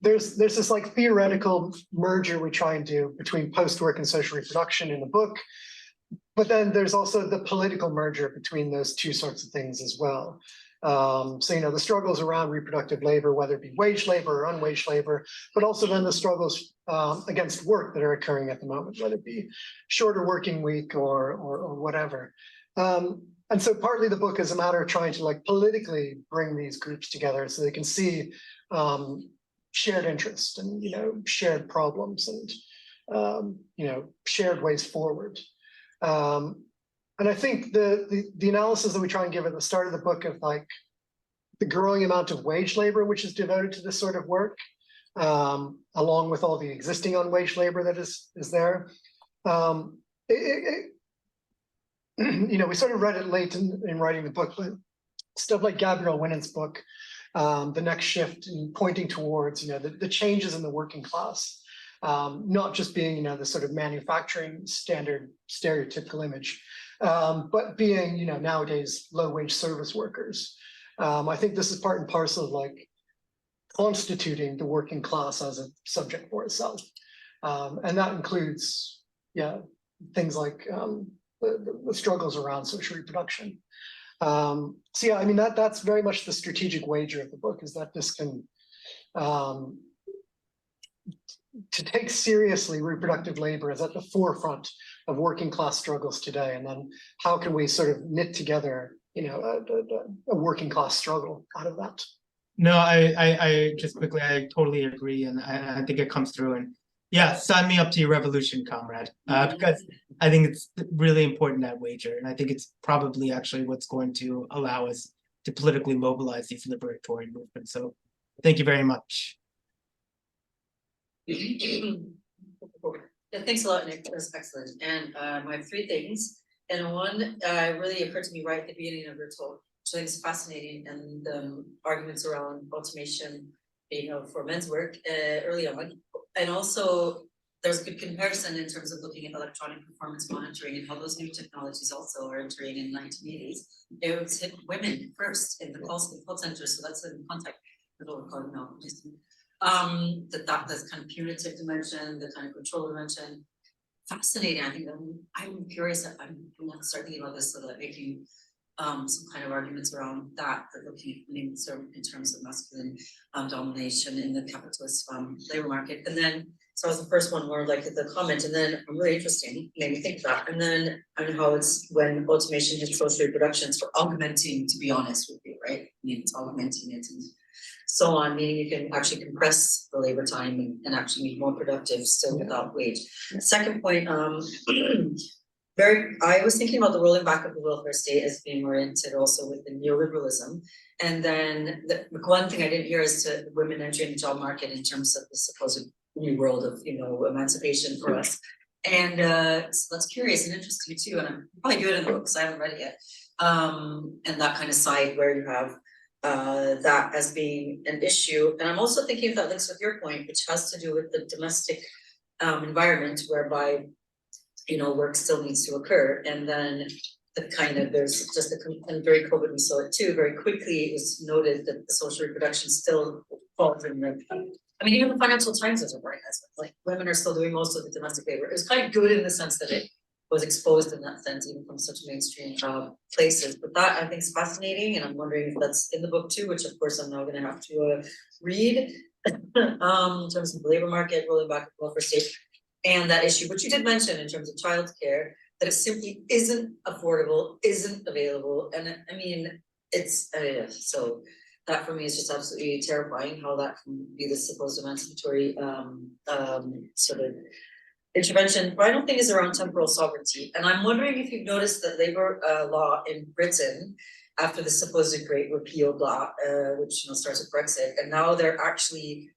there's this like theoretical merger we try and do between post-work and social reproduction in the book, but then there's also the political merger between those two sorts of things as well. So, you know, the struggles around reproductive labor, whether it be wage labor or unwaged labor, but also then the struggles against work that are occurring at the moment, whether it be shorter working week or whatever. And so partly the book is a matter of trying to like politically bring these groups together so they can see shared interest and, you know, shared problems and, you know, shared ways forward. And I think the analysis that we try and give at the start of the book of like the growing amount of wage labor, which is devoted to this sort of work, along with all the existing unwaged labor that is there. You know, we sort of read it late in writing the book, but stuff like Gabrielle Winant's book, The Next Shift, and pointing towards, you know, the changes in the working class, not just being, you know, the sort of manufacturing standard stereotypical image, but being, you know, nowadays low wage service workers. I think this is part and parcel of like constituting the working class as a subject for itself. And that includes, yeah, things like the struggles around social reproduction. So yeah, I mean, that's very much the strategic wager of the book, is that this can to take seriously reproductive labor is at the forefront of working class struggles today. And then how can we sort of knit together, a working class struggle out of that? No, I just quickly, I totally agree, and I think it comes through. And yeah, sign me up to your revolution, comrade, because I think it's really important, that wager, and I think it's probably actually what's going to allow us to politically mobilize these liberatory movements. So, thank you very much. Yeah, thanks a lot, Nick. That's excellent. And I have three things. And one really occurred to me right at the beginning of your talk, which I think is fascinating, and arguments around automation, for men's work early on. And also there's a good comparison in terms of looking at electronic performance monitoring and how those new technologies also are entering in 1980s. It was hit women first in the call center, so that's in contact with what we're calling now. That's kind of punitive dimension, the kind of control dimension. Fascinating. I think I'm curious. I'm going to start thinking about this, so that making some kind of arguments around that looking in terms of masculine domination in the capitalist labor market. And then, so as the first one, more like the comment, and then really interesting, made me think that, and then on how it's when automation hits social reproduction, it's for augmenting, to be honest with you, right? I mean, it's augmenting it and so on, meaning you can actually compress the labor time and actually be more productive still without wage. Second point, I was thinking about the rolling back of the welfare state as being oriented also with the neoliberalism. And then the one thing I didn't hear is to women entering the job market in terms of the supposed new world of, emancipation for us. And so that's curious and interesting too. And I'm probably do it in the book because I haven't read it yet. And that kind of side where you have that as being an issue. And I'm also thinking if that links with your point, which has to do with the domestic environment whereby work still needs to occur. And then there's just and very COVID, we saw it too, very quickly it was noted that the social reproduction still falls in the, even the Financial Times is reporting this, like women are still doing most of the domestic labor. It was kind of good in the sense that it was exposed in that sense, even from such mainstream places. But that I think is fascinating, and I'm wondering if that's in the book too, which of course I'm now going to have to read in terms of the labor market, rolling back the welfare state. And that issue, which you did mention in terms of childcare, that it simply isn't affordable, isn't available. And it's so that for me is just absolutely terrifying how that can be the supposed emancipatory sort of intervention. But I don't think is around temporal sovereignty. And I'm wondering if you've noticed that labor law in Britain, after the supposed Great Repeal law, which starts with Brexit, and now they're actually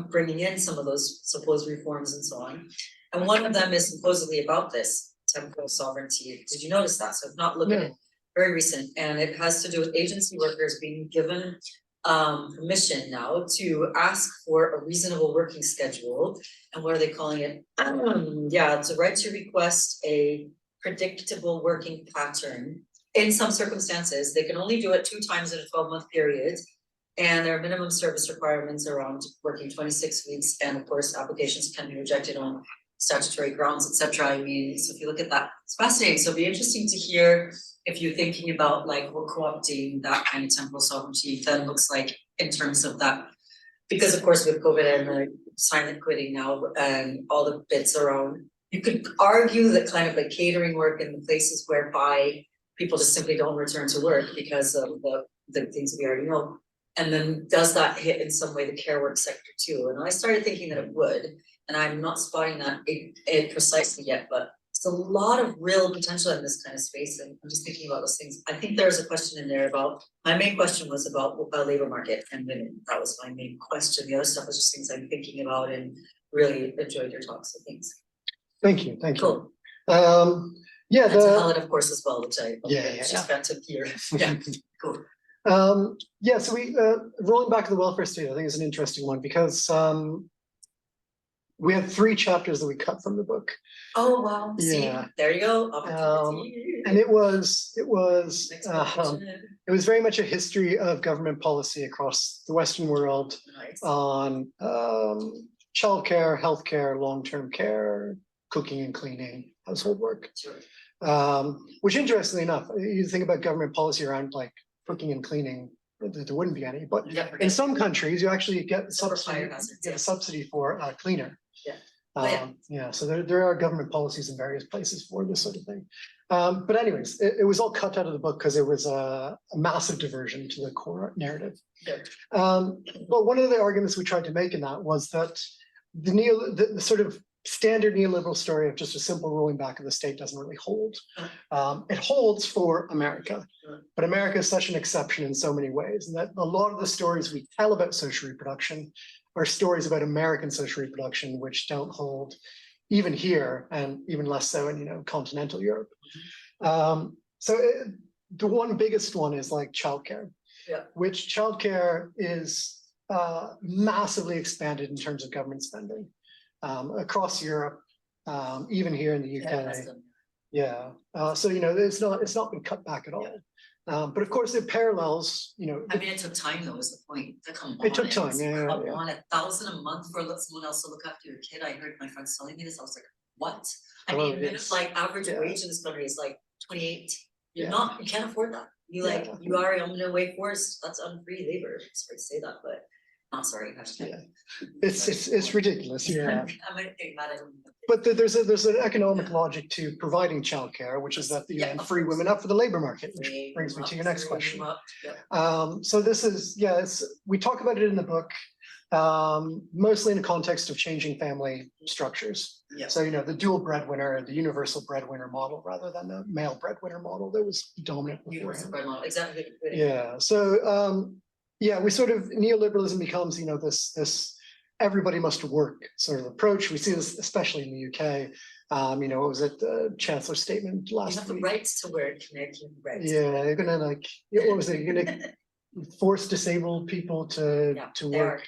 bringing in some of those supposed reforms and so on. And one of them is supposedly about this temporal sovereignty. Did you notice that? So if not, look at it, very recent. And it has to do with agency workers being given permission now to ask for a reasonable working schedule. And what are they calling it? It's a right to request a predictable working pattern. In some circumstances, they can only do it 2 times in a 12-month period. And there are minimum service requirements around working 26 weeks. And of course, applications can be rejected on statutory grounds, etc. So if you look at that, it's fascinating. So it'd be interesting to hear if you're thinking about like what co-opting that kind of temporal sovereignty then looks like in terms of that. Because of course, with COVID and the silent quitting now and all the bits around, you could argue that kind of like catering work in the places whereby people just simply don't return to work because of the things we already know. And then does that hit in some way the care work sector too? And I started thinking that it would, and I'm not spotting that it precisely yet, but it's a lot of real potential in this kind of space. And I'm just thinking about those things. I think there's a question in there about, my main question was about labor market and women. That was my main question. The other stuff was just things I'm thinking about and really enjoyed your talk. So thanks. Thank you. Thank you. Cool. Yeah. And to Helen, of course, as well, which she's fantastic here. Yeah, cool. So we rolling back to the welfare state, I think is an interesting one because we have 3 chapters that we cut from the book. Oh wow! Yeah. See, there you go. And it was very much a history of government policy across the Western world on childcare, healthcare, long-term care, cooking and cleaning, household work. Sure. Which interestingly enough, you think about government policy around like cooking and cleaning, there wouldn't be any, but Yeah, in some countries, you actually get Fire subsidy, hazards, get yeah. a subsidy for a cleaner. Yeah. Yeah. Yeah, so there are government policies in various places for this sort of thing. But anyways, it was all cut out of the book because it was a massive diversion to the core narrative. Yeah. But one of the arguments we tried to make in that was that the sort of standard neoliberal story of just a simple rolling back of the state doesn't really hold. It holds for America, but America is such an exception in so many ways, and that a lot of the stories we tell about social reproduction are stories about American social reproduction, which don't hold even here, and even less so in continental Europe. The one biggest one is like childcare, which childcare is massively expanded in terms of government spending across Europe, even here in the UK. Yeah, so it's not been cut back at all. But of course, it parallels. I mean, it took time, though, is the point. Come on, it took time. Yeah, come on, $1,000 a month for someone else to look after your kid. I heard my friends telling me this. I was like, what? I mean, like average wage in this country is like 28. You can't afford that. You are a minimum wage force. That's unfree labor. Sorry to say that, but not sorry. It's ridiculous. Yeah. I'm gonna take that. But there's an economic logic to providing childcare, which is that free women up for the labor market, which brings me to your next question. So this is we talk about it in the book, mostly in the context of changing family structures. So the dual breadwinner, the universal breadwinner model, rather than the male breadwinner model that was dominant before. Universal bread model, exactly. Yeah. So we sort of neoliberalism becomes this everybody must work sort of approach. We see this especially in the UK. What was it? The Chancellor's statement last week. You have the right to work, Nick. Yeah, you're gonna what was it? You're gonna force disabled people to work.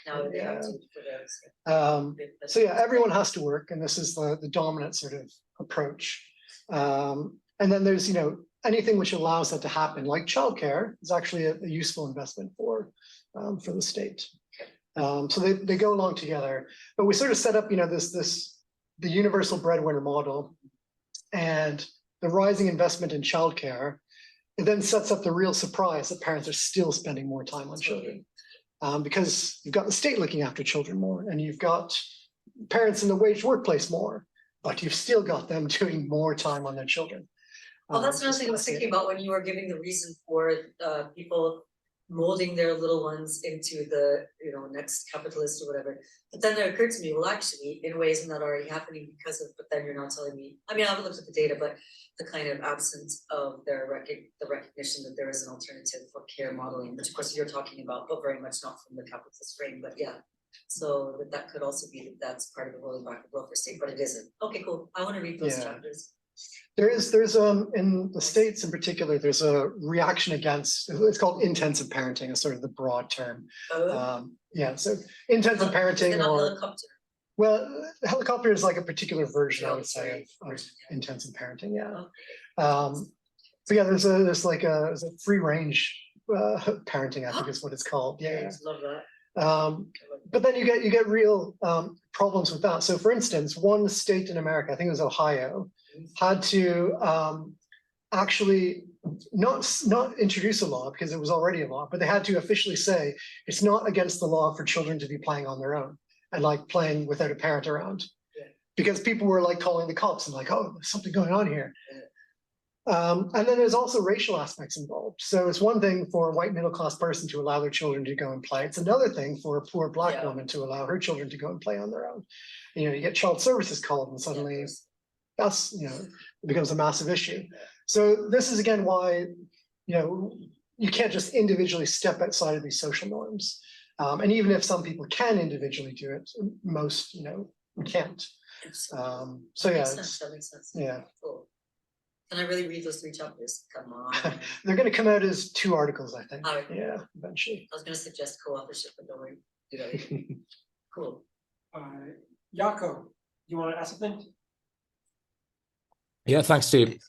So everyone has to work, and this is the dominant sort of approach. And then there's anything which allows that to happen, like childcare, is actually a useful investment for the state. So they go along together, but we sort of set up, the universal breadwinner model and the rising investment in childcare. It then sets up the real surprise that parents are still spending more time on children, because you've got the state looking after children more, and you've got parents in the waged workplace more, but you've still got them doing more time on their children. Well, that's another thing I was thinking about when you were giving the reason for people molding their little ones into the next capitalist or whatever. But then it occurred to me, well, actually, in ways not already happening because of, but then you're not telling me. I mean, I haven't looked at the data, but the kind of absence of the recognition that there is an alternative for care modeling, which of course you're talking about, but very much not from the capitalist frame. But yeah, so that could also be that's part of the rolling back of welfare state, but it isn't. Okay, cool. I want to read those chapters. There's in the States in particular, there's a reaction against, it's called intensive parenting, is sort of the broad term. So intensive parenting helicopter. Well, helicopter is like a particular version, I would say, of intensive parenting. So there's a free range parenting, I think is what it's called. Yeah. Love that. But then you get real problems with that. So for instance, one state in America, I think it was Ohio, had to actually not introduce a law because it was already a law, but they had to officially say it's not against the law for children to be playing on their own and playing without a parent around, because people were calling the cops and oh, there's something going on here. And then there's also racial aspects involved. So it's one thing for a white middle-class person to allow their children to go and play. It's another thing for a poor Black woman to allow her children to go and play on their own. You get child services called, and suddenly that's it becomes a massive issue. So this is again why you can't just individually step outside of these social norms. And even if some people can individually do it, most can't. That makes sense. Yeah. Cool. Can I really read those 3 chapters? Come on. They're going to come out as 2 articles, I think. Yeah, eventually. I was going to suggest co-authorship, but don't worry. Cool. Jaco, you want to ask something? Yeah, thanks, Steve.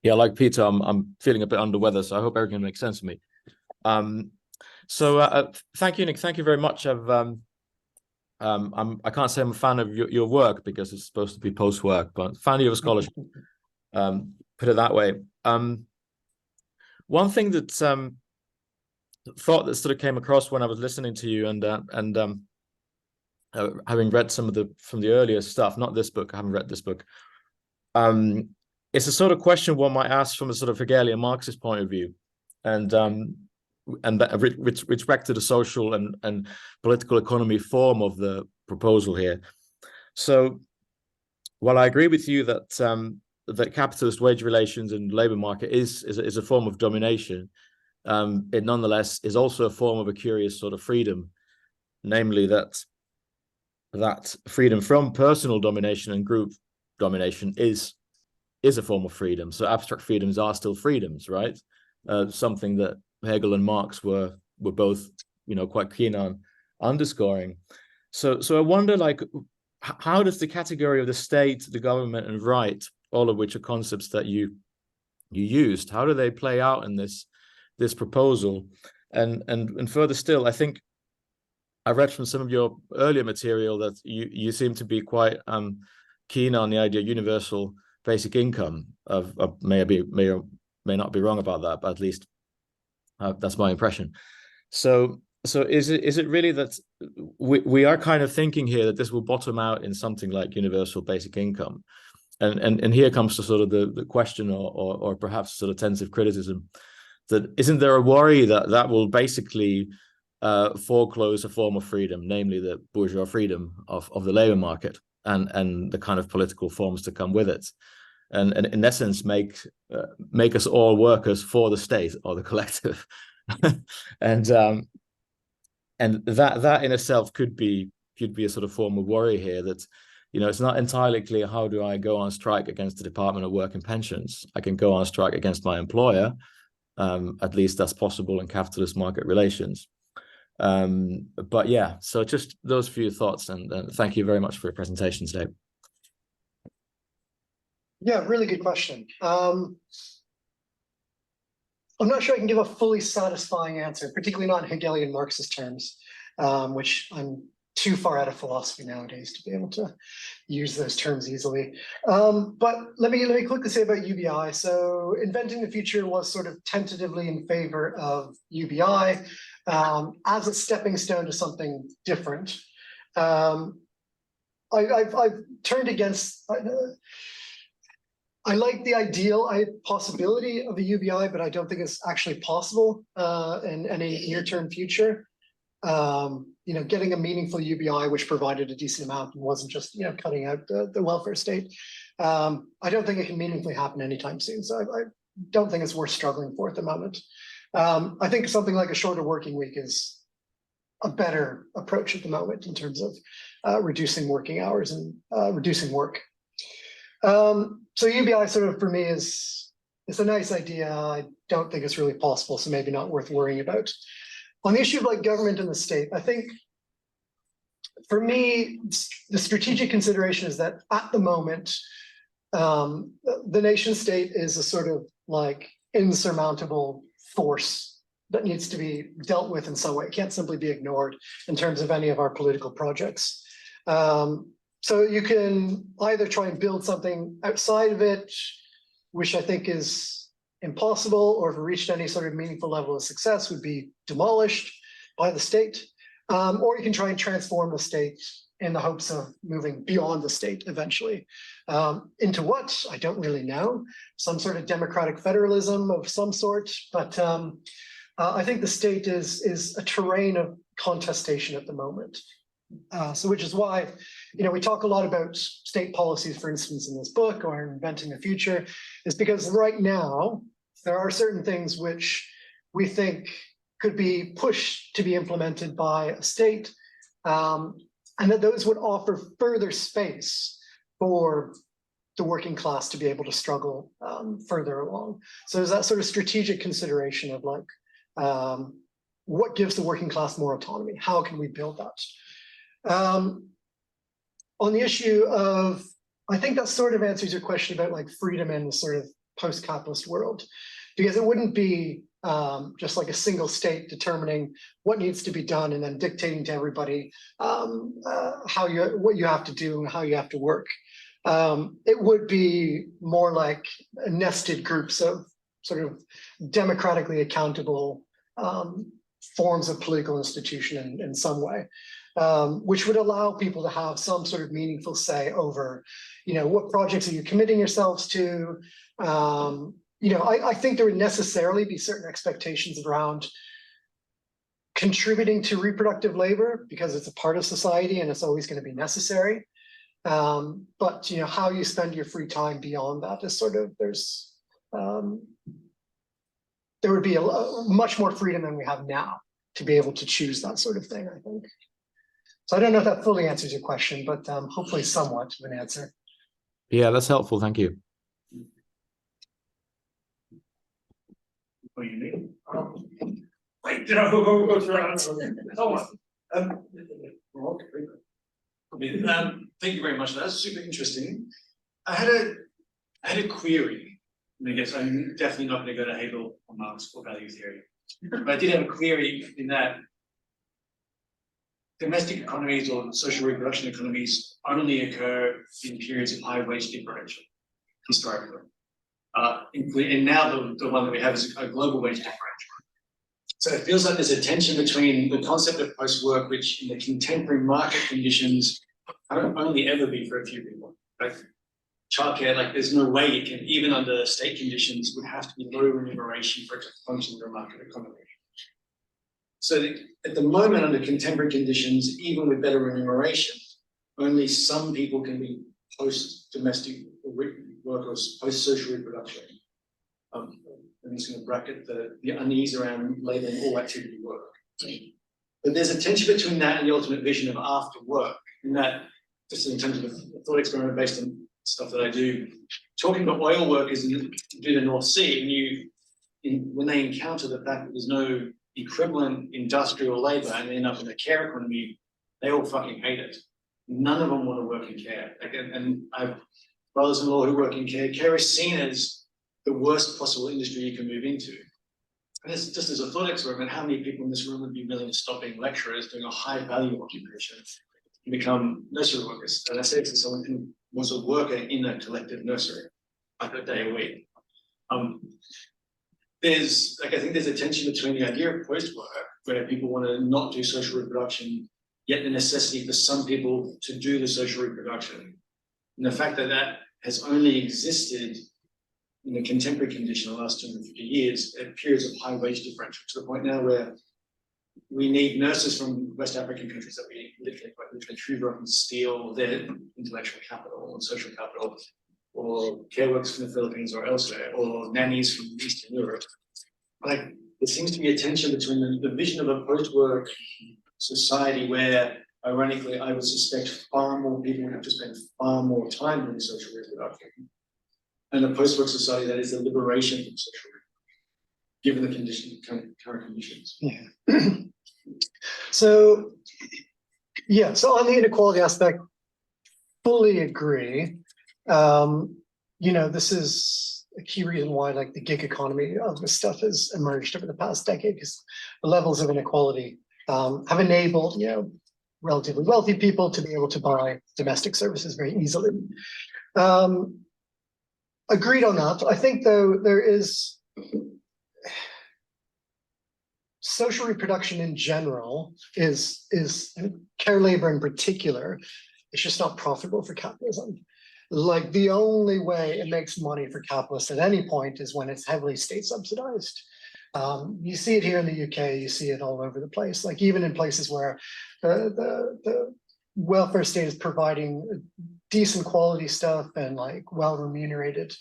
Yeah, like Peter, I'm feeling a bit under weather, so I hope everything makes sense to me. So thank you, Nick. Thank you very much. I can't say I'm a fan of your work because it's supposed to be post-work, but fan of your scholarship. Put it that way. One thing that thought that sort of came across when I was listening to you and having read some of from the earlier stuff, not this book, I haven't read this book. It's a sort of question one might ask from a sort of Hegelian Marxist point of view, and that with respect to the social and political economy form of the proposal here. So, while I agree with you that that capitalist wage relations and labor market is a form of domination, it nonetheless is also a form of a curious sort of freedom, namely that freedom from personal domination and group domination is a form of freedom. So abstract freedoms are still freedoms, right? Something that Hegel and Marx were both, quite keen on underscoring. So I wonder, like, how does the category of the state, the government, and right, all of which are concepts that you used, how do they play out in this proposal? And further still, I think I read from some of your earlier material that you seem to be quite keen on the idea of universal basic income. May or may not be wrong about that, but at least that's my impression. So is it really that we are kind of thinking here that this will bottom out in something like universal basic income? And here comes to sort of the question or perhaps sort of tentative criticism, that isn't there a worry that will basically foreclose a form of freedom, namely the bourgeois freedom of the labor market and the kind of political forms to come with it, and in essence make us all workers for the state or the collective, and that in itself could be a sort of form of worry here, that it's not entirely clear, how do I go on strike against the Department of Work and Pensions? I can go on strike against my employer. At least that's possible in capitalist market relations. But yeah, so just those few thoughts, and thank you very much for your presentation today. Yeah, really good question. I'm not sure I can give a fully satisfying answer, particularly not in Hegelian Marxist terms, which I'm too far out of philosophy nowadays to be able to use those terms easily. But let me quickly say about UBI. So Inventing the Future was sort of tentatively in favor of UBI as a stepping stone to something different. I've turned against. I like the ideal possibility of a UBI, but I don't think it's actually possible in any near-term future. Getting a meaningful UBI which provided a decent amount and wasn't just cutting out the welfare state. I don't think it can meaningfully happen anytime soon. So I don't think it's worth struggling for at the moment. I think something like a shorter working week is a better approach at the moment in terms of reducing working hours and reducing work. So UBI sort of for me it's a nice idea. I don't think it's really possible, so maybe not worth worrying about. On the issue of like government and the state, I think for me, the strategic consideration is that at the moment, the nation state is a sort of like insurmountable force that needs to be dealt with in some way. It can't simply be ignored in terms of any of our political projects. So you can either try and build something outside of it, which I think is impossible, or if it reached any sort of meaningful level of success would be demolished by the state, or you can try and transform the state in the hopes of moving beyond the state eventually. Into what? I don't really know. Some sort of democratic federalism of some sort, but I think the state is a terrain of contestation at the moment. So which is why, we talk a lot about state policies, for instance, in this book or Inventing the Future, is because right now there are certain things which we think could be pushed to be implemented by a state, and that those would offer further space for the working class to be able to struggle further along. So there's that sort of strategic consideration of like, what gives the working class more autonomy? How can we build that? On the issue of, I think that sort of answers your question about like freedom in the sort of post-capitalist world, because it wouldn't be just like a single state determining what needs to be done and then dictating to everybody what you have to do and how you have to work. It would be more like nested groups of sort of democratically accountable forms of political institution in some way, which would allow people to have some sort of meaningful say over, what projects are you committing yourselves to? I think there would necessarily be certain expectations around contributing to reproductive labor because it's a part of society and it's always going to be necessary. But how you spend your free time beyond that is sort of there would be much more freedom than we have now to be able to choose that sort of thing, I think. So I don't know if that fully answers your question, but hopefully somewhat of an answer. Yeah, that's helpful. Thank you. Wait, who goes around? Thank you very much. That's super interesting. I had a query. And I guess I'm definitely not going to go to Hegel or Marx or value theory. But I did have a query in that domestic economies or social reproduction economies only occur in periods of high wage differential, historically. And now the one that we have is a global wage differential. So it feels like there's a tension between the concept of post-work, which in the contemporary market conditions can only ever be for a few people. Like childcare, like there's no way it can, even under state conditions, would have to be low remuneration for it to function in a market economy. So at the moment, under contemporary conditions, even with better remuneration, only some people can be post-domestic workers, post-social reproduction. I'm just going to bracket the unease around labeling all activity work. But there's a tension between that and the ultimate vision of after work, and that, just in terms of a thought experiment based on stuff that I do, talking to oil workers in the North Sea, and when they encounter the fact that there's no equivalent industrial labor and they end up in a care economy, they all fucking hate it. None of them want to work in care. And I have brothers-in-law who work in care. Care is seen as the worst possible industry you can move into. And it's just as a thought experiment, how many people in this room would be willing to stop being lecturers, doing a high-value occupation, and become nursery workers? And I say this to someone who was a worker in a collective nursery, like a day a week. I think there's a tension between the idea of post-work, where people want to not do social reproduction, yet the necessity for some people to do the social reproduction. And the fact that that has only existed in the contemporary condition in the last 250 years at periods of high wage differential, to the point now where we need nurses from West African countries that we literally hoover up and steal their intellectual capital and social capital, or care workers from the Philippines or elsewhere, or nannies from Eastern Europe. Like, there seems to be a tension between the vision of a post-work society where, ironically, I would suspect far more people would have to spend far more time doing social reproduction, and a post-work society that is the liberation from social reproduction, given the current conditions. Yeah. So on the inequality aspect, fully agree. This is a key reason why like the gig economy of this stuff has emerged over the past decade, because the levels of inequality have enabled relatively wealthy people to be able to buy domestic services very easily. Agreed on that. I think though there is social reproduction in general is care labor in particular, it's just not profitable for capitalism. Like the only way it makes money for capitalists at any point is when it's heavily state subsidized. You see it here in the UK, you see it all over the place. Like even in places where the welfare state is providing decent quality stuff and like well remunerated,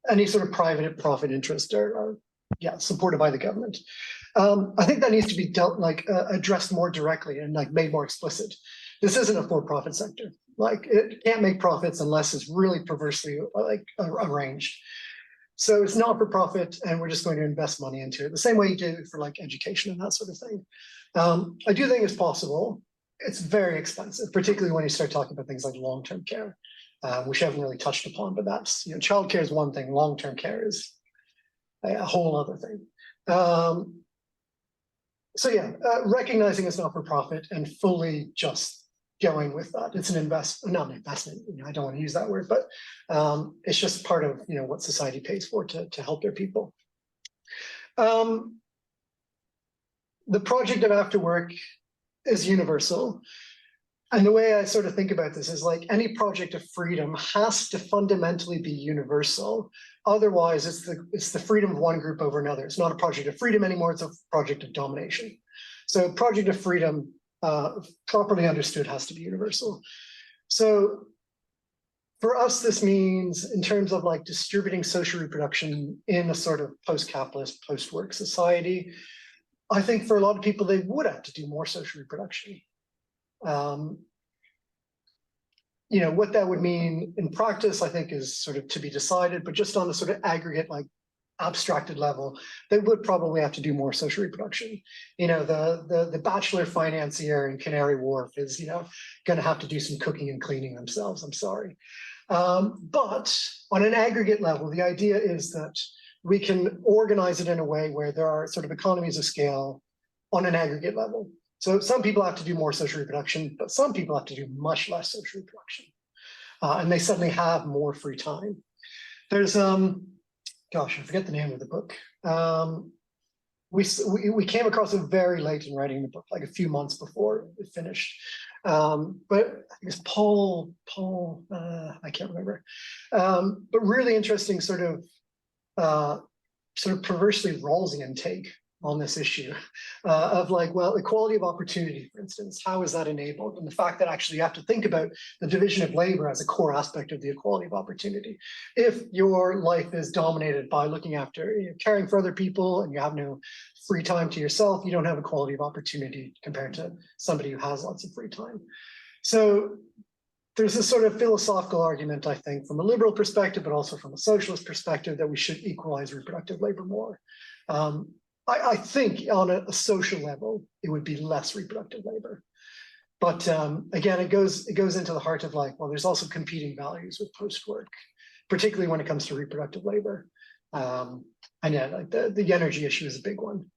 any sort of private profit interest are supported by the government. I think that needs to be addressed more directly and like made more explicit. This isn't a for-profit sector. Like it can't make profits unless it's really perversely like arranged. So it's not for profit, and we're just going to invest money into it the same way you do for like education and that sort of thing. I do think it's possible. It's very expensive, particularly when you start talking about things like long-term care, which I haven't really touched upon. But that's childcare is one thing. Long-term care is a whole other thing. So yeah, recognizing it's not for profit and fully just going with that. It's an not an investment, I don't want to use that word, but it's just part of what society pays for to help their people. The project of after work is universal. And the way I sort of think about this is like any project of freedom has to fundamentally be universal. Otherwise, it's the freedom of one group over another. It's not a project of freedom anymore, it's a project of domination. So project of freedom, properly understood, has to be universal. So for us, this means in terms of like distributing social reproduction in a sort of post-capitalist, post-work society, I think for a lot of people, they would have to do more social reproduction. What that would mean in practice, I think, is sort of to be decided, but just on a sort of aggregate, like abstracted level, they would probably have to do more social reproduction. The bachelor financier in Canary Wharf is, going to have to do some cooking and cleaning themselves. I'm sorry. But on an aggregate level, the idea is that we can organize it in a way where there are sort of economies of scale on an aggregate level. So some people have to do more social reproduction, but some people have to do much less social reproduction. And they suddenly have more free time. There's, gosh, I forget the name of the book. We came across it very late in writing the book, like a few months before it finished. But I think it's Paul, I can't remember. But really interesting sort of perversely Rawlsian take on this issue of like, well, equality of opportunity, for instance, how is that enabled? And the fact that actually you have to think about the division of labor as a core aspect of the equality of opportunity. If your life is dominated by looking after, caring for other people, and you have no free time to yourself, you don't have equality of opportunity compared to somebody who has lots of free time. So there's this sort of philosophical argument, I think, from a liberal perspective, but also from a socialist perspective, that we should equalize reproductive labor more. I think on a social level, it would be less reproductive labor. But again, it goes into the heart of like, well, there's also competing values with post-work, particularly when it comes to reproductive labor. And yeah, like the energy issue is a big one.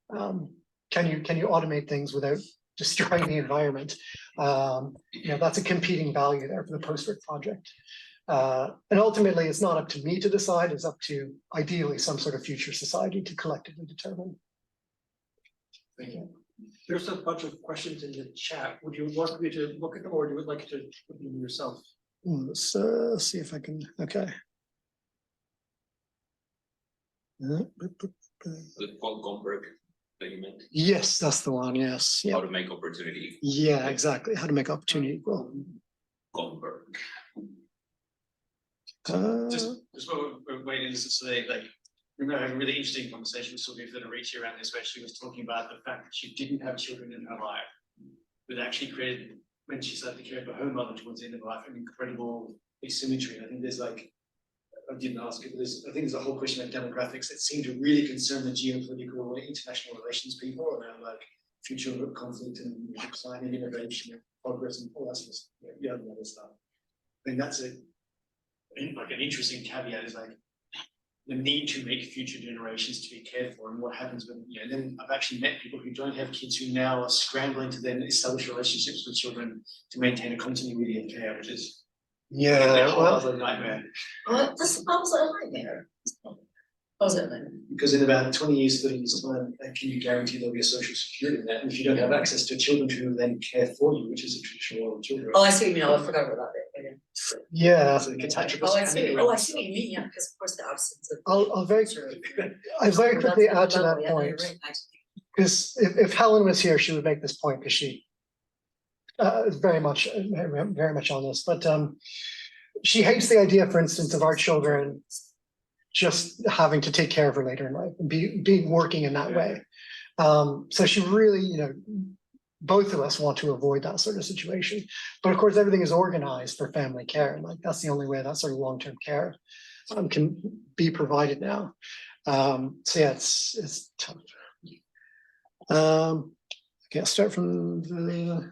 Can you automate things without destroying the environment? That's a competing value there for the post-work project. And ultimately, it's not up to me to decide, it's up to ideally some sort of future society to collectively determine. Thank you. There's a bunch of questions in the chat. Would you want me to look at them, or would you like to look at them yourself? Let's see if I can, okay. The Paul Gomberg that you meant. Yes, that's the one, yes. How to make opportunity. Yeah, exactly. How to make opportunity equal. Gomberg. Just while we're waiting to say, like, we had a really interesting conversation with Sylvia Federici around this, where she was talking about the fact that she didn't have children in her life, but actually created, when she started to care for her mother towards the end of life, an incredible asymmetry. I think there's like, I didn't ask it, but I think there's a whole question about demographics that seem to really concern the geopolitical international relations people around like future conflict and decline in innovation and progress and all that sort of stuff. Yeah, the other stuff. I think that's an interesting caveat is like the need to make future generations to be cared for, and what happens when, and then I've actually met people who don't have kids who now are scrambling to then establish relationships with children to maintain a continuity of care, which is a nightmare. Well, this was a nightmare. Was it? Because in about 20 years, 30 years time, can you guarantee there'll be a social security net? And if you don't have access to children who then care for you, which is a traditional role of children. Oh, I see what you mean. I forgot about that. Yeah. So catastrophe. Oh, I see. Oh, I see what you mean. Yeah, because of course the absence of. I'll very quickly add to that point. Because if Helen was here, she would make this point, because she is very much on this. But she hates the idea, for instance, of our children just having to take care of her later in life and being working in that way. So she really, both of us want to avoid that sort of situation. But of course, everything is organized for family care. And like, that's the only way that sort of long-term care can be provided now. So yeah, it's tough. Okay, I'll start from the.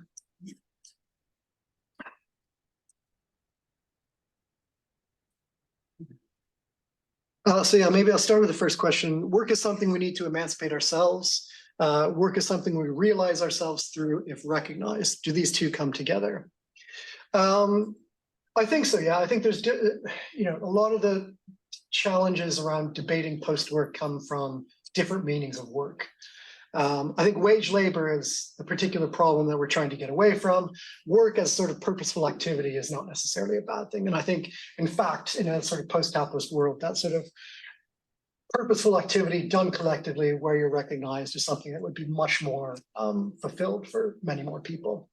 So yeah, maybe I'll start with the first question. Work is something we need to emancipate ourselves. Work is something we realize ourselves through if recognized. Do these two come together? I think so, yeah. I think there's, a lot of the challenges around debating post-work come from different meanings of work. I think wage labor is the particular problem that we're trying to get away from. Work as sort of purposeful activity is not necessarily a bad thing. And I think, in fact, in a sort of post-capitalist world, that sort of purposeful activity done collectively where you're recognized is something that would be much more fulfilled for many more people.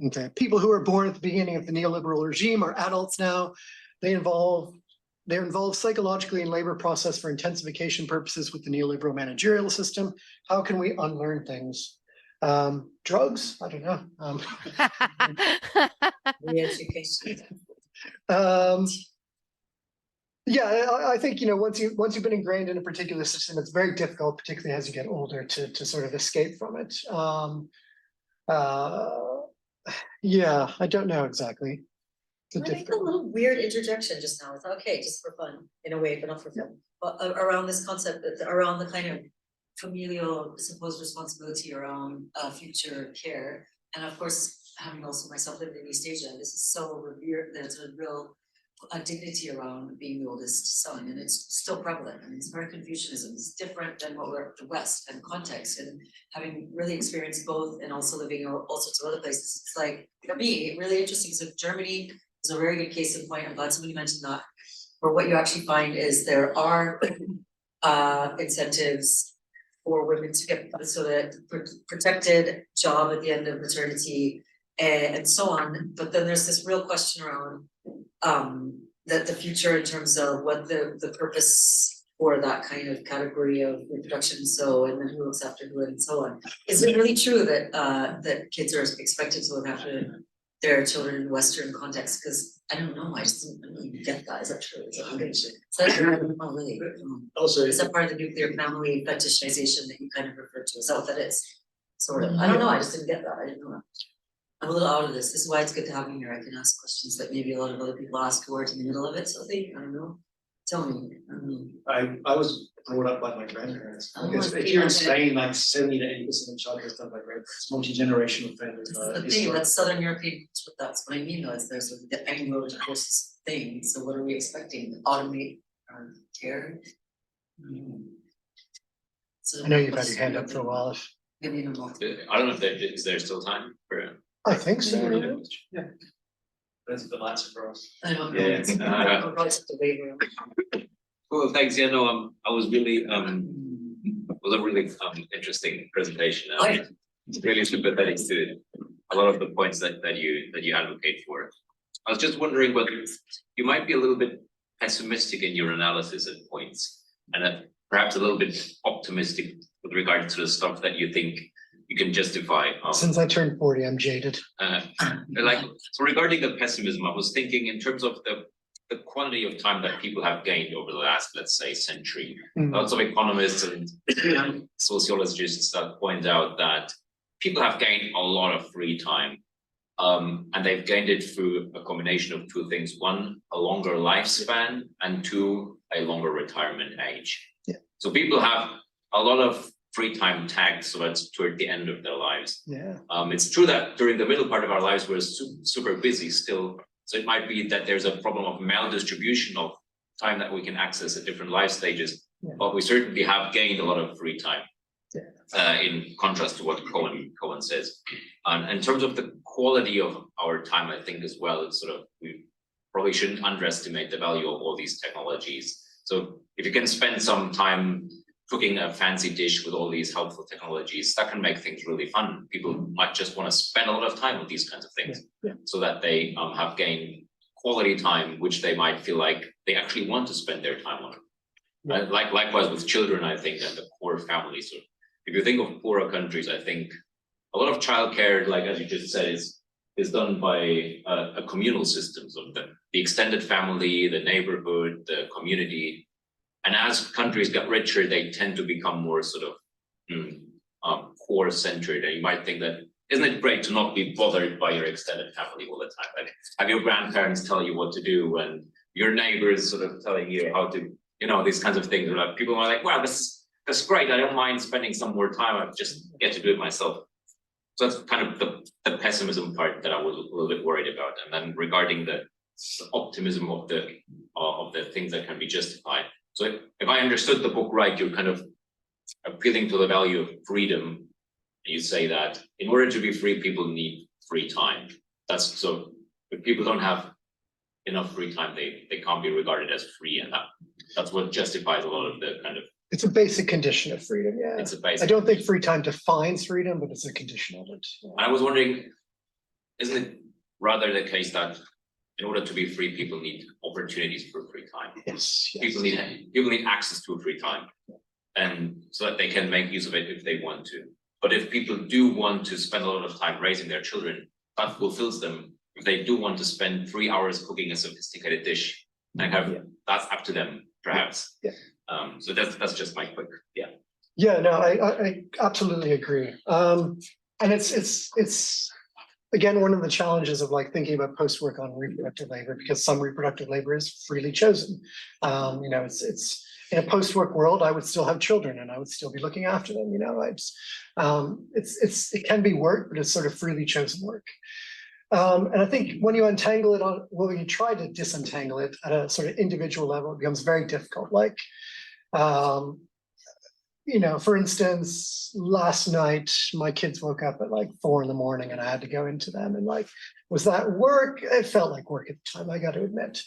Okay, people who are born at the beginning of the neoliberal regime are adults now. They're involved psychologically in labor process for intensification purposes with the neoliberal managerial system. How can we unlearn things? Drugs? I don't know. Re-education. Yeah, I think, once you've been ingrained in a particular system, it's very difficult, particularly as you get older, to sort of escape from it. Yeah, I don't know exactly. I make a little weird interjection just now. It's okay, just for fun, in a way, but not for fun. But around this concept, around the kind of familial supposed responsibility around future care. And of course, having also myself lived in East Asia, this is so revered, there's a real dignity around being the oldest son, and it's still prevalent. I mean, American Confucianism is different than what we're the West and context, and having really experienced both and also living in all sorts of other places, it's like, for me, really interesting. So Germany is a very good case in point. I'm glad somebody mentioned that. Where what you actually find is there are incentives for women to get so that protected job at the end of maternity and so on. But then there's this real question around that the future in terms of what the purpose for that kind of category of reproduction, so and then who looks after who and so on. Is it really true that that kids are expected to look after their children in Western context? Because I don't know, I just didn't really get that. Is that true? Is that good? So that's not really. Also, Is that part of the nuclear family fetishization that you kind of referred to? Is that what that is? Sort of. I don't know. I just didn't get that. I didn't know that. I'm a little out of this. This is why it's good to have me here. I can ask questions that maybe a lot of other people ask who aren't in the middle of it. So I don't know. Tell me. I don't know. I was brought up by my grandparents. Oh, Because if you're in Spain, like 70 to 80% of childcare is done by grandparents, multi-generational family. This is the thing, that's Southern European, that's what I mean though, is there's the Anglo divorce thing, so what are we expecting, automate care? So I know you've had your hand up for a while. I don't know if is there still time for. I think so. Yeah. That's the answer for us. I don't know. Yeah, It's I'll probably have to wait around. Well, thanks. Yeah, no, I was really was a really interesting presentation. Really sympathetic to a lot of the points that you advocate for. I was just wondering whether you might be a little bit pessimistic in your analysis at points, and perhaps a little bit optimistic with regard to the stuff that you think you can justify. Since I turned 40, I'm jaded. So regarding the pessimism, I was thinking in terms of the quantity of time that people have gained over the last, let's say, century. Lots of economists and sociologists that point out that people have gained a lot of free time. And they've gained it through a combination of two things. One, a longer lifespan, and two, a longer retirement age. Yeah. So people have a lot of free time tagged, so that's toward the end of their lives. Yeah. It's true that during the middle part of our lives, we're super busy still. So it might be that there's a problem of maldistribution of time that we can access at different life stages, but we certainly have gained a lot of free time. In contrast to what Cohen says. And in terms of the quality of our time, I think as well, it's sort of, we probably shouldn't underestimate the value of all these technologies. So if you can spend some time cooking a fancy dish with all these helpful technologies, that can make things really fun. People might just want to spend a lot of time with these kinds of things so that they have gained quality time, which they might feel like they actually want to spend their time on. Likewise with children, I think, and the core family. So if you think of poorer countries, I think a lot of childcare, like as you just said, is done by a communal system. So the extended family, the neighborhood, the community. And as countries get richer, they tend to become more sort of core centered. And you might think that isn't it great to not be bothered by your extended family all the time? Like, have your grandparents tell you what to do, and your neighbors sort of telling you how to, you know, these kinds of things. Like, people are like, wow, that's great. I don't mind spending some more time. I just get to do it myself. So that's kind of the pessimism part that I was a little bit worried about. And then regarding the optimism of the things that can be justified. So if I understood the book right, you're kind of appealing to the value of freedom. You say that in order to be free, people need free time. That's so if people don't have enough free time, they can't be regarded as free, and that's what justifies a lot of the kind of. It's a basic condition of freedom, yeah. It's a basic. I don't think free time defines freedom, but it's a condition of it. Yeah. I was wondering, isn't it rather the case that in order to be free, people need opportunities for free time? Yes. People need access to free time, and so that they can make use of it if they want to. But if people do want to spend a lot of time raising their children, that fulfills them. If they do want to spend 3 hours cooking a sophisticated dish, that's up to them, perhaps. Yeah. So that's just my quick, yeah. Yeah, no, I absolutely agree. And it's again one of the challenges of like thinking about post-work on reproductive labor, because some reproductive labor is freely chosen. You know, it's in a post-work world, I would still have children and I would still be looking after them. You know, it can be work, but it's sort of freely chosen work. And I think when you untangle it when you try to disentangle it at a sort of individual level, it becomes very difficult. Like, you know, for instance, last night, my kids woke up at like 4 a.m. and I had to go into them, and like, was that work? It felt like work at the time, I got to admit.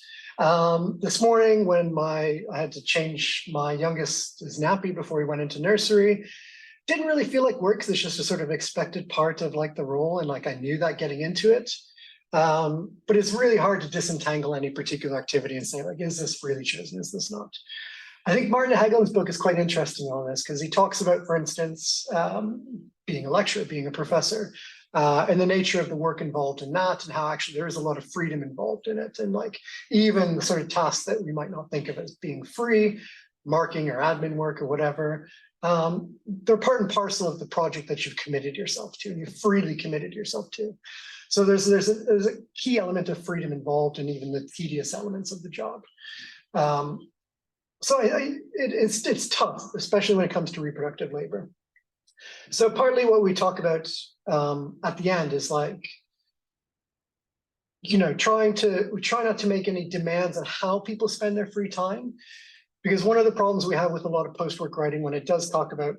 This morning when I had to change my youngest's nappy before he went into nursery, didn't really feel like work because it's just a sort of expected part of like the role. And like, I knew that getting into it. But it's really hard to disentangle any particular activity and say like, is this freely chosen? Is this not? I think Martin Hagelin's book is quite interesting on this because he talks about, for instance, being a lecturer, being a professor, and the nature of the work involved in that, and how actually there is a lot of freedom involved in it. And like even the sort of tasks that we might not think of as being free, marking or admin work or whatever, they're part and parcel of the project that you've committed yourself to and you've freely committed yourself to. So there's a key element of freedom involved in even the tedious elements of the job. So it's tough, especially when it comes to reproductive labor. So partly what we talk about at the end is like, you know, we try not to make any demands on how people spend their free time, because one of the problems we have with a lot of post-work writing when it does talk about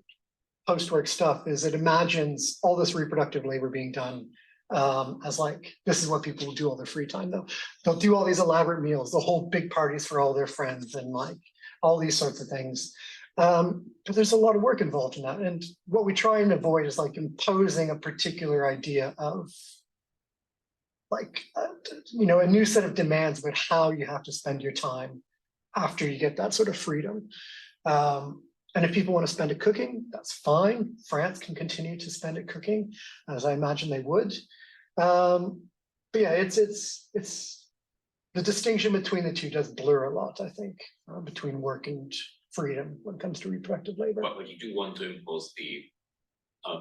post-work stuff is it imagines all this reproductive labor being done as like, this is what people will do all their free time. They'll do all these elaborate meals, they'll hold big parties for all their friends and like all these sorts of things. But there's a lot of work involved in that. And what we try and avoid is like imposing a particular idea of like, you know, a new set of demands about how you have to spend your time after you get that sort of freedom. And if people want to spend it cooking, that's fine. France can continue to spend it cooking, as I imagine they would. But yeah, it's the distinction between the two does blur a lot, I think, between work and freedom when it comes to reproductive labor. But you do want to impose the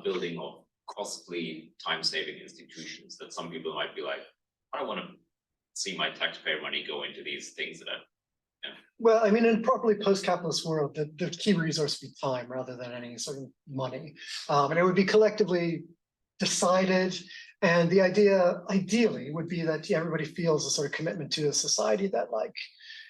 building of costly time-saving institutions that some people might be like, I don't want to see my taxpayer money go into these things that Well, I mean, in a properly post-capitalist world, the key resource would be time rather than any sort of money. And it would be collectively decided. And the idea, ideally, would be that everybody feels a sort of commitment to a society that like,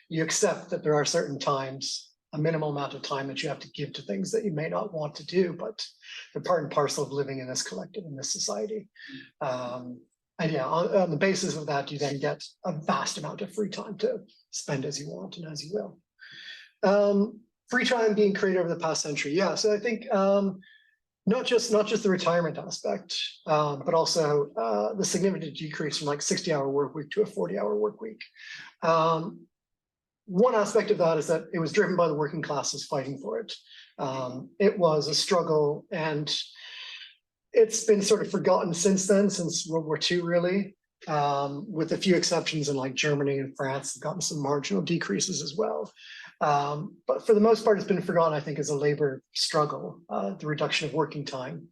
you accept that there are certain times, a minimal amount of time that you have to give to things that you may not want to do, but they're part and parcel of living in this collective, in this society. And yeah, on the basis of that, you then get a vast amount of free time to spend as you want and as you will. Free time being created over the past century. Yeah, so I think not just the retirement aspect, but also the significant decrease from like 60-hour work week to a 40-hour work week. One aspect of that is that it was driven by the working classes fighting for it. It was a struggle, and it's been sort of forgotten since then, since World War II, really, with a few exceptions in like Germany and France have gotten some marginal decreases as well. But for the most part, it's been forgotten, I think, as a labor struggle, the reduction of working time.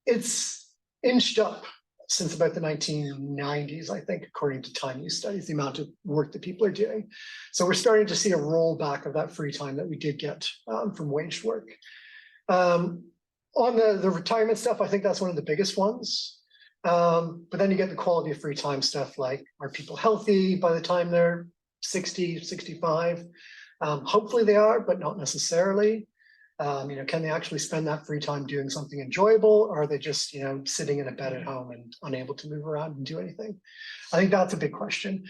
It's inched up since about the 1990s, I think, according to time use studies, the amount of work that people are doing. So we're starting to see a rollback of that free time that we did get from waged work. On the retirement stuff, I think that's one of the biggest ones. But then you get the quality of free time stuff like, are people healthy by the time they're 60, 65? Hopefully they are, but not necessarily. Can they actually spend that free time doing something enjoyable? Or are they just, sitting in a bed at home and unable to move around and do anything? I think that's a big question.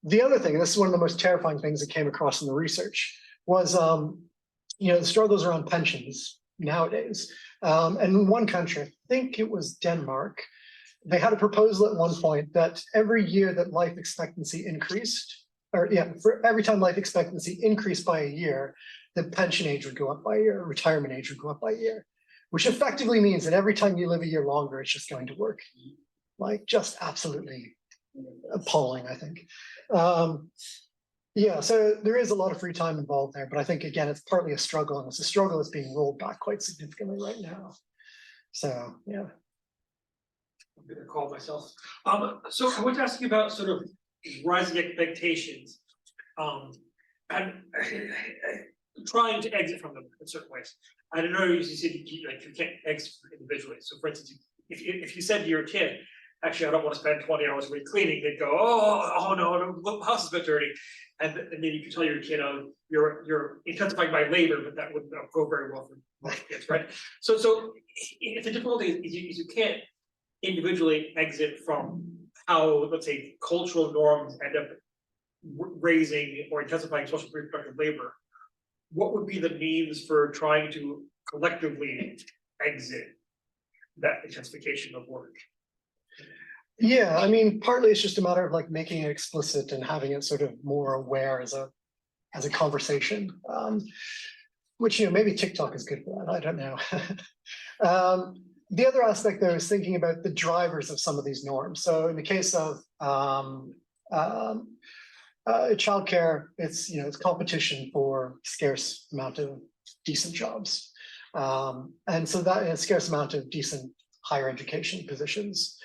The other thing, and this is one of the most terrifying things that came across in the research, was, the struggles around pensions nowadays. And in one country, I think it was Denmark, they had a proposal at one point that every year that life expectancy increased, for every time life expectancy increased by a year, the pension age would go up by a year, retirement age would go up by a year, which effectively means that every time you live a year longer, it's just going to work. Like, just absolutely appalling, I think. So there is a lot of free time involved there, but I think, again, it's partly a struggle, and it's a struggle that's being rolled back quite significantly right now. So, yeah. I'm gonna call myself. So I want to ask you about sort of rising expectations, and trying to exit from them in certain ways. I don't know, you said you can't exit individually. So for instance, if you said to your kid, actually, I don't want to spend 20 hours a week cleaning, they'd go, oh no, the house is a bit dirty. And then you can tell your kid, you're intensifying my labor, but that wouldn't go very well for most kids, right? So if the difficulty is you can't individually exit from how, let's say, cultural norms end up raising or intensifying social reproductive labor, what would be the means for trying to collectively exit that intensification of work? Yeah, I mean, partly it's just a matter of like making it explicit and having it sort of more aware as a conversation, which, maybe TikTok is good for that. I don't know. The other aspect though is thinking about the drivers of some of these norms. So in the case of childcare, it's competition for scarce amount of decent jobs, and so that is a scarce amount of decent higher education positions.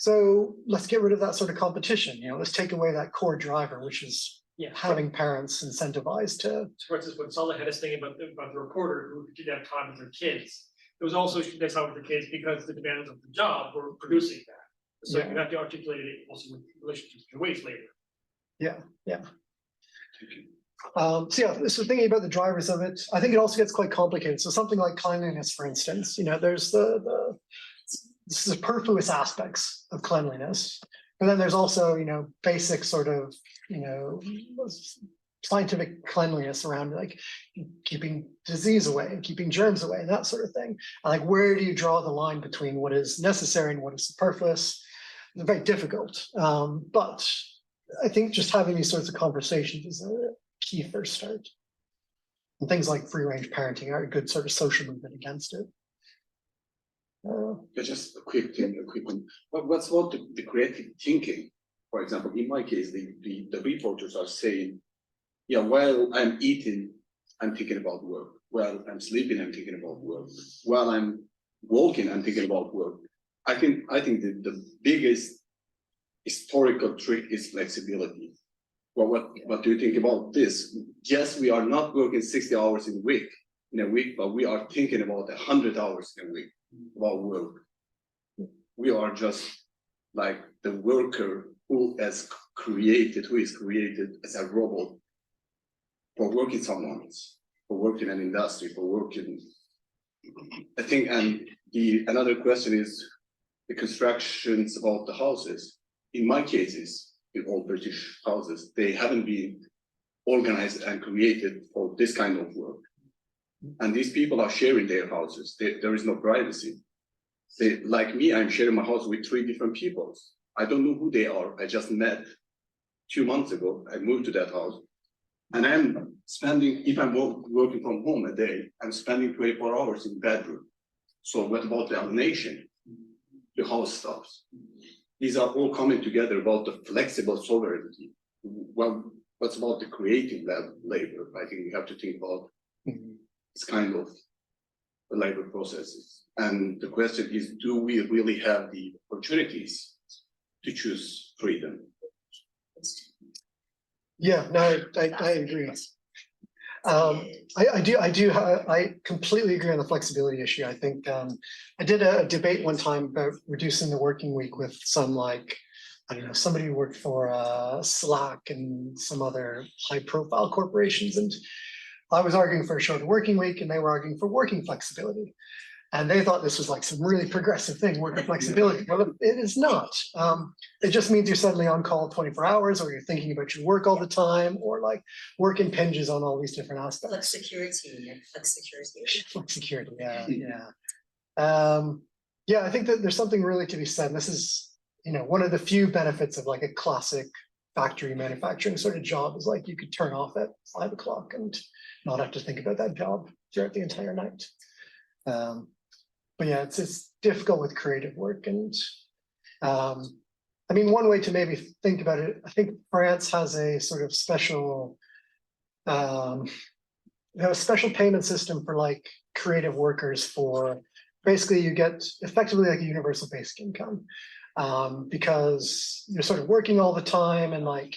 So let's get rid of that sort of competition. Let's take away that core driver, which is having parents incentivized to. For instance, when Salah had this thing about the reporter who didn't have time with their kids, it was also she didn't have time with her kids because the demands of the job were producing that. So you have to articulate it also with relationships to wage labor. So thinking about the drivers of it, I think it also gets quite complicated. So something like cleanliness, for instance, there's the superfluous aspects of cleanliness, but then there's also basic sort of scientific cleanliness around like keeping disease away and keeping germs away and that sort of thing. And like, where do you draw the line between what is necessary and what is superfluous? It's very difficult, but I think just having these sorts of conversations is a key first start. And things like free range parenting are a good sort of social movement against it. Just a quick one. What's about the creative thinking? For example, in my case, the reporters are saying, while I'm eating, I'm thinking about work. While I'm sleeping, I'm thinking about work. While I'm walking, I'm thinking about work. I think the biggest historical trick is flexibility. Well, what do you think about this? Yes, we are not working 60 hours in a week, but we are thinking about 100 hours in a week about work. We are just like the worker who is created as a robot for working someone else, for working in an industry, for working. I think, and another question is the constructions about the houses. In my cases, in all British houses, they haven't been organized and created for this kind of work. And these people are sharing their houses. There is no privacy. Like me, I'm sharing my house with 3 different people. I don't know who they are. I just met 2 months ago. I moved to that house. And I'm spending, if I'm working from home a day, I'm spending 24 hours in the bedroom. So what about the alienation, the house stuffs? These are all coming together about the flexible sovereignty. Well, what's about the creative labor? I think we have to think about this kind of the labor processes. And the question is, do we really have the opportunities to choose freedom? Yeah, no, I agree. I completely agree on the flexibility issue. I think I did a debate one time about reducing the working week with some like, I don't know, somebody who worked for Slack and some other high profile corporations. And I was arguing for a shorter working week and they were arguing for working flexibility. And they thought this was like some really progressive thing, worker flexibility. Well, it is not. It just means you're suddenly on call 24 hours, or you're thinking about your work all the time, or like work impinges on all these different aspects. Flex security, flex security. Flex security, yeah. Yeah, I think that there's something really to be said. And this is, you know, one of the few benefits of like a classic factory manufacturing sort of job is like you could turn off at 5 o'clock and not have to think about that job throughout the entire night. But yeah, it's difficult with creative work. And I mean, one way to maybe think about it, I think France has a sort of special, a special payment system for like creative workers for basically you get effectively like a universal basic income because you're sort of working all the time and like,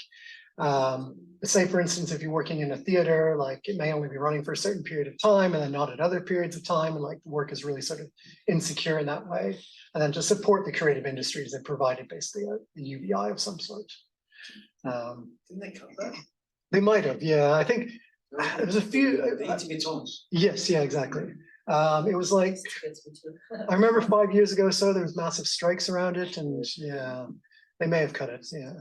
say for instance, if you're working in a theater, like it may only be running for a certain period of time and then not at other periods of time. And like the work is really sort of insecure in that way. And then to support the creative industries, they provided basically a UBI of some sort. Didn't they cut that? They might have, yeah. I think there was a few. They need to be told. Yes, yeah, exactly. It was like, I remember 5 years ago or so, there was massive strikes around it and yeah, they may have cut it, yeah.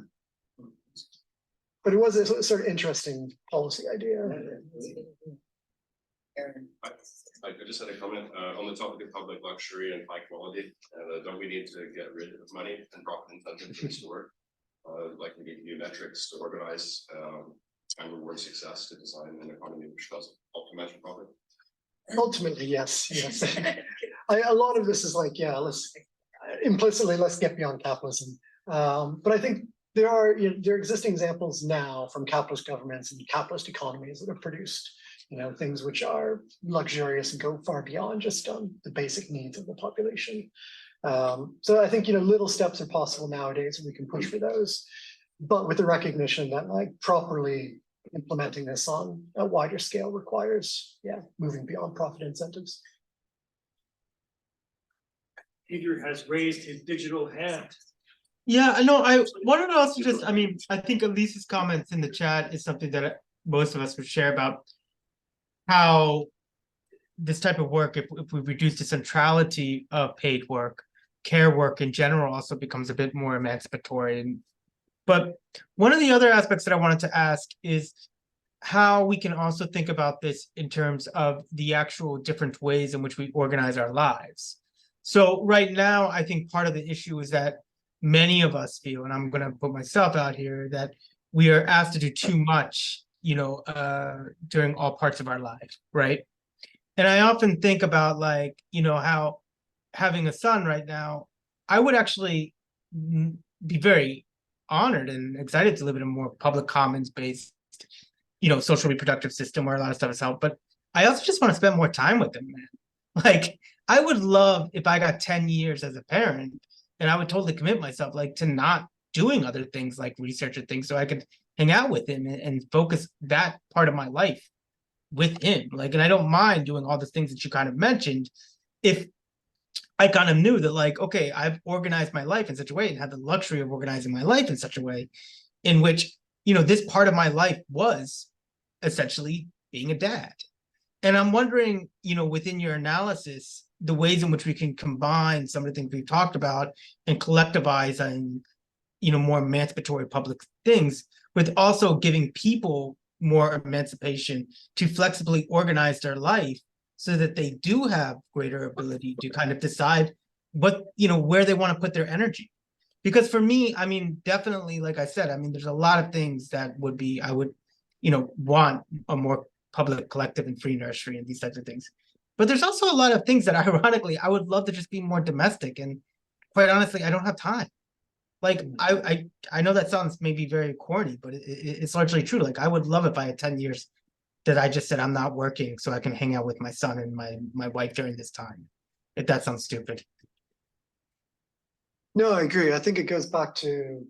But it was a sort of interesting policy idea. I just had a comment on the topic of public luxury and high quality. Don't we need to get rid of money and profit incentive for this to work? Like we need new metrics to organize and reward success to design an economy which does optimize profit. Ultimately, yes. A lot of this is like, yeah, let's get beyond capitalism. But I think there are existing examples now from capitalist governments and capitalist economies that have produced, things which are luxurious and go far beyond just the basic needs of the population. So I think, little steps are possible nowadays and we can push for those, but with the recognition that like properly implementing this on a wider scale requires, moving beyond profit incentives. Peter has raised his digital hand. Yeah, I know. I wanted to also just, I think Elise's comments in the chat is something that most of us would share about how this type of work, if we reduce the centrality of paid work, care work in general also becomes a bit more emancipatory. But one of the other aspects that I wanted to ask is how we can also think about this in terms of the actual different ways in which we organize our lives. So right now, I think part of the issue is that many of us feel, and I'm going to put myself out here, that we are asked to do too much, during all parts of our lives, right? And I often think about like, how having a son right now, I would actually be very honored and excited to live in a more public commons based, social reproductive system where a lot of stuff is helped. But I also just want to spend more time with them, man. Like, I would love if I got 10 years as a parent, and I would totally commit myself like to not doing other things like research and things so I could hang out with him and focus that part of my life with him. Like, and I don't mind doing all the things that you kind of mentioned if I kind of knew that like, okay, I've organized my life in such a way and had the luxury of organizing my life in such a way in which, this part of my life was essentially being a dad. And I'm wondering, within your analysis, the ways in which we can combine some of the things we've talked about and collectivize and, more emancipatory public things with also giving people more emancipation to flexibly organize their life so that they do have greater ability to kind of decide what, where they want to put their energy. Because for me, definitely, like I said, there's a lot of things that I would, want a more public, collective and free nursery and these types of things. But there's also a lot of things that ironically, I would love to just be more domestic. And quite honestly, I don't have time. Like, I know that sounds maybe very corny, but it's largely true. Like, I would love if I had 10 years that I just said, I'm not working so I can hang out with my son and my wife during this time. if that sounds stupid. No, I agree. I think it goes back to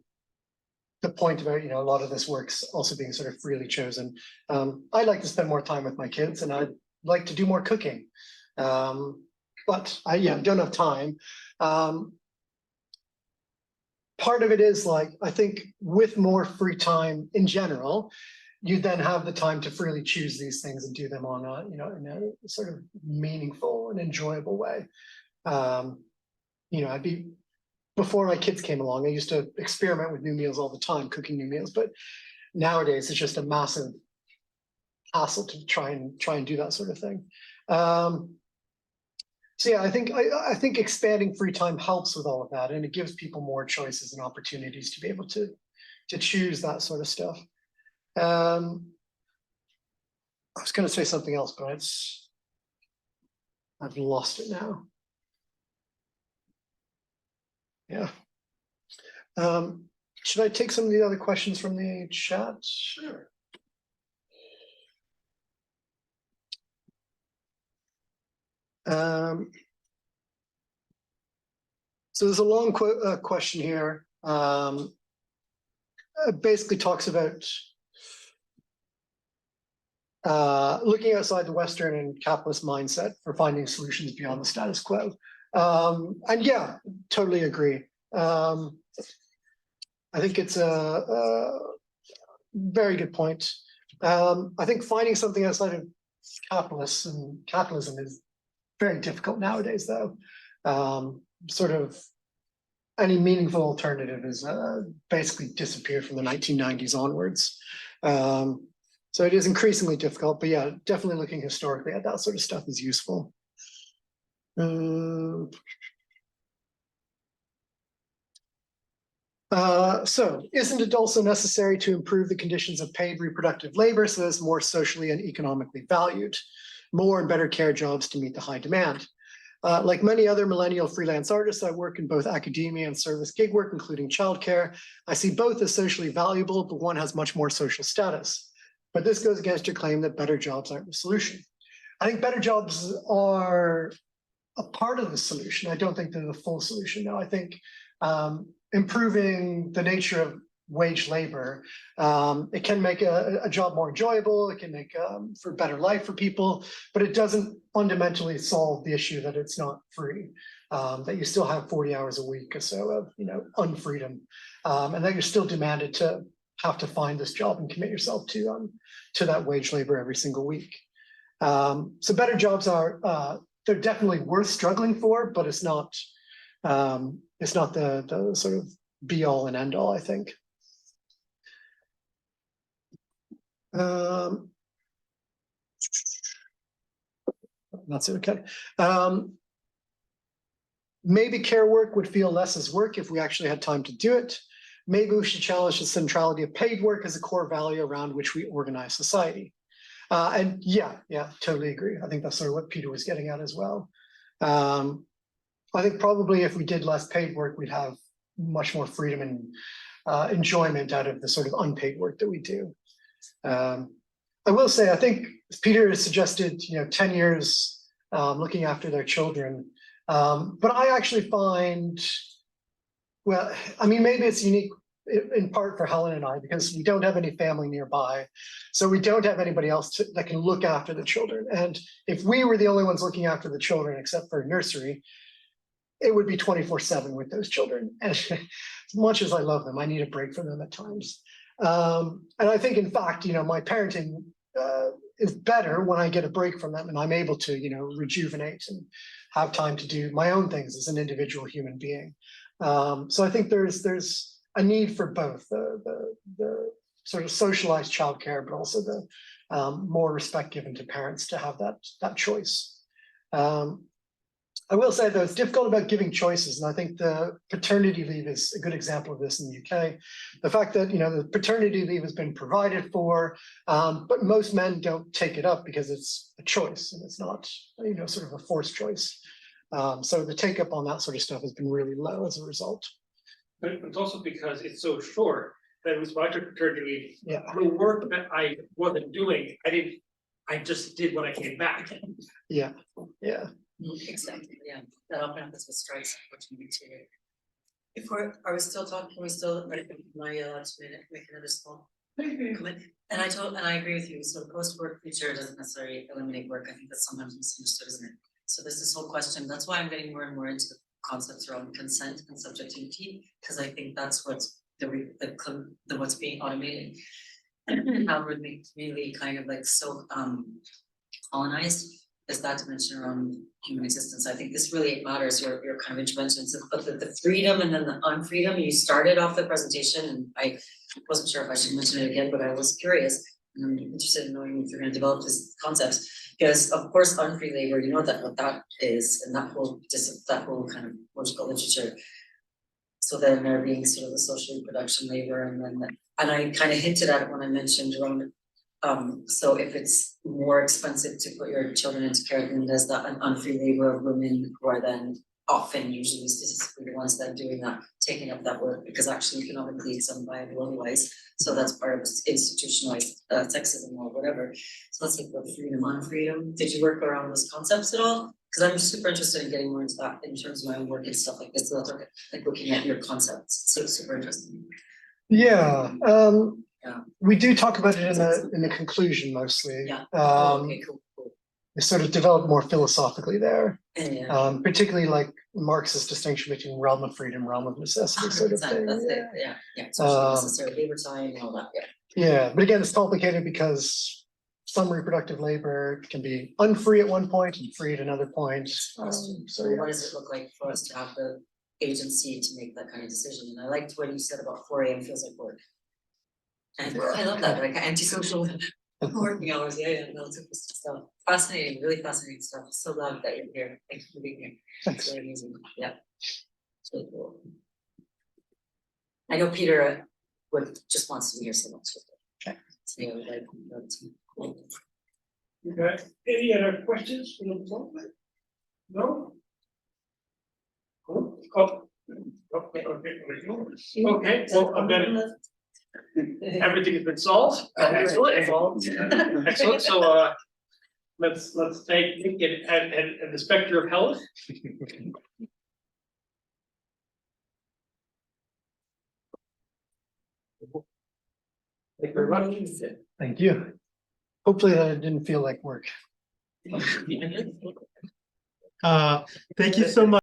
the point about, a lot of this work's also being sort of freely chosen. I like to spend more time with my kids and I'd like to do more cooking. But I don't have time. Part of it is like, I think with more free time in general, you then have the time to freely choose these things and do them on a, in a sort of meaningful and enjoyable way. Before my kids came along, I used to experiment with new meals all the time, cooking new meals, but nowadays it's just a massive hassle to try and do that sort of thing. So yeah, I think expanding free time helps with all of that, and it gives people more choices and opportunities to be able to choose that sort of stuff. I was going to say something else, but I've lost it now. Yeah. Should I take some of the other questions from the chat? Sure. So there's a long question here. It basically talks about looking outside the Western and capitalist mindset for finding solutions beyond the status quo. And yeah, totally agree. I think it's a very good point. I think finding something outside of capitalism is very difficult nowadays, though. Sort of any meaningful alternative is basically disappeared from the 1990s onwards. So it is increasingly difficult, but yeah, definitely looking historically at that sort of stuff is useful. So isn't it also necessary to improve the conditions of paid reproductive labor so that it's more socially and economically valued, more and better care jobs to meet the high demand? Like many other millennial freelance artists, I work in both academia and service gig work, including childcare. I see both as socially valuable, but one has much more social status. But this goes against your claim that better jobs aren't the solution. I think better jobs are a part of the solution. I don't think they're the full solution. No, I think improving the nature of wage labor, it can make a job more enjoyable, it can make for better life for people, but it doesn't fundamentally solve the issue that it's not free, that you still have 40 hours a week or so of unfreedom, and that you're still demanded to have to find this job and commit yourself to that wage labor every single week. So better jobs are they're definitely worth struggling for, but it's not the sort of be all and end all, I think. That's it, okay. Maybe care work would feel less as work if we actually had time to do it. Maybe we should challenge the centrality of paid work as a core value around which we organize society. And yeah, totally agree. I think that's sort of what Peter was getting at as well. I think probably if we did less paid work, we'd have much more freedom and enjoyment out of the sort of unpaid work that we do. I will say, I think Peter has suggested, 10 years looking after their children. But I actually find, well, I mean, maybe it's unique in part for Helen and I, because we don't have any family nearby. So we don't have anybody else that can look after the children. And if we were the only ones looking after the children, except for nursery, it would be 24/7 with those children. And as much as I love them, I need a break from them at times. And I think, in fact, my parenting is better when I get a break from them and I'm able to, rejuvenate and have time to do my own things as an individual human being. So I think there's a need for both the sort of socialized childcare, but also the more respect given to parents to have that choice. I will say, though, it's difficult about giving choices, and I think the paternity leave is a good example of this in the UK. The fact that the paternity leave has been provided for, but most men don't take it up because it's a choice and it's not sort of a forced choice. So the take up on that sort of stuff has been really low as a result. But it's also because it's so short that it was my paternity leave. Yeah. The work that I wasn't doing, I just did when I came back. Yeah. Exactly, yeah, that often happens with strikes, unfortunately, too. If are we still talking, can we still, right, am I allowed to make another small comment? And I agree with you, so the post-work future doesn't necessarily eliminate work, I think that's sometimes misunderstood, isn't it? So there's this whole question, that's why I'm getting more and more into the concepts around consent and subjectivity, because I think that's what's the what's being automated. And how would make really kind of like so colonized is that dimension around human existence. I think this really matters, your kind of interventions, but the freedom and then the unfreedom, you started off the presentation and I wasn't sure if I should mention it again, but I was curious. And I'm interested in knowing if you're going to develop these concepts, because of course unfree labor, you know that what that is, and that whole kind of logical literature. So then there being sort of the social reproduction labor, and I kind of hinted at it when I mentioned around. So if it's more expensive to put your children into care, then there's that an unfree labor of women who are then often usually statistically the ones that are doing that, taking up that work, because actually economically it's unviable otherwise. So that's part of institutionalized sexism or whatever. So let's think about freedom, unfreedom. Did you work around those concepts at all? Because I'm super interested in getting more into that in terms of my own work and stuff like this. So that's like looking at your concepts. So super interesting. Yeah, Yeah. we do talk about it in the conclusion mostly. Yeah. Um, Cool. we sort of develop more philosophically there, Yeah. particularly like Marx's distinction between realm of freedom, realm of necessity sort of 100%, thing. that's it, yeah. Social necessary labor time and all that, yeah. Yeah, but again, it's complicated because some reproductive labor can be unfree at one point and free at another point. So So what does it look like for us to have the agency to make that kind of decision? And I liked what you said about 4 a.m. feels like work. And I love that, like antisocial working hours, yeah, no, it's interesting stuff. Fascinating, really fascinating stuff. So glad that you're here. Thank you for being here. Thanks. It's really amazing, yeah. It's really cool. I know Peter just wants to be here so much. Okay. So yeah, like, cool. Okay, any other questions from the floor? No? Cool. Okay, well, I'm gonna, everything has been solved. Excellent. Excellent, so let's thank Nick and the Spectre of Helen. Thank you very much. Thank you. Hopefully that didn't feel like work. Thank you so much.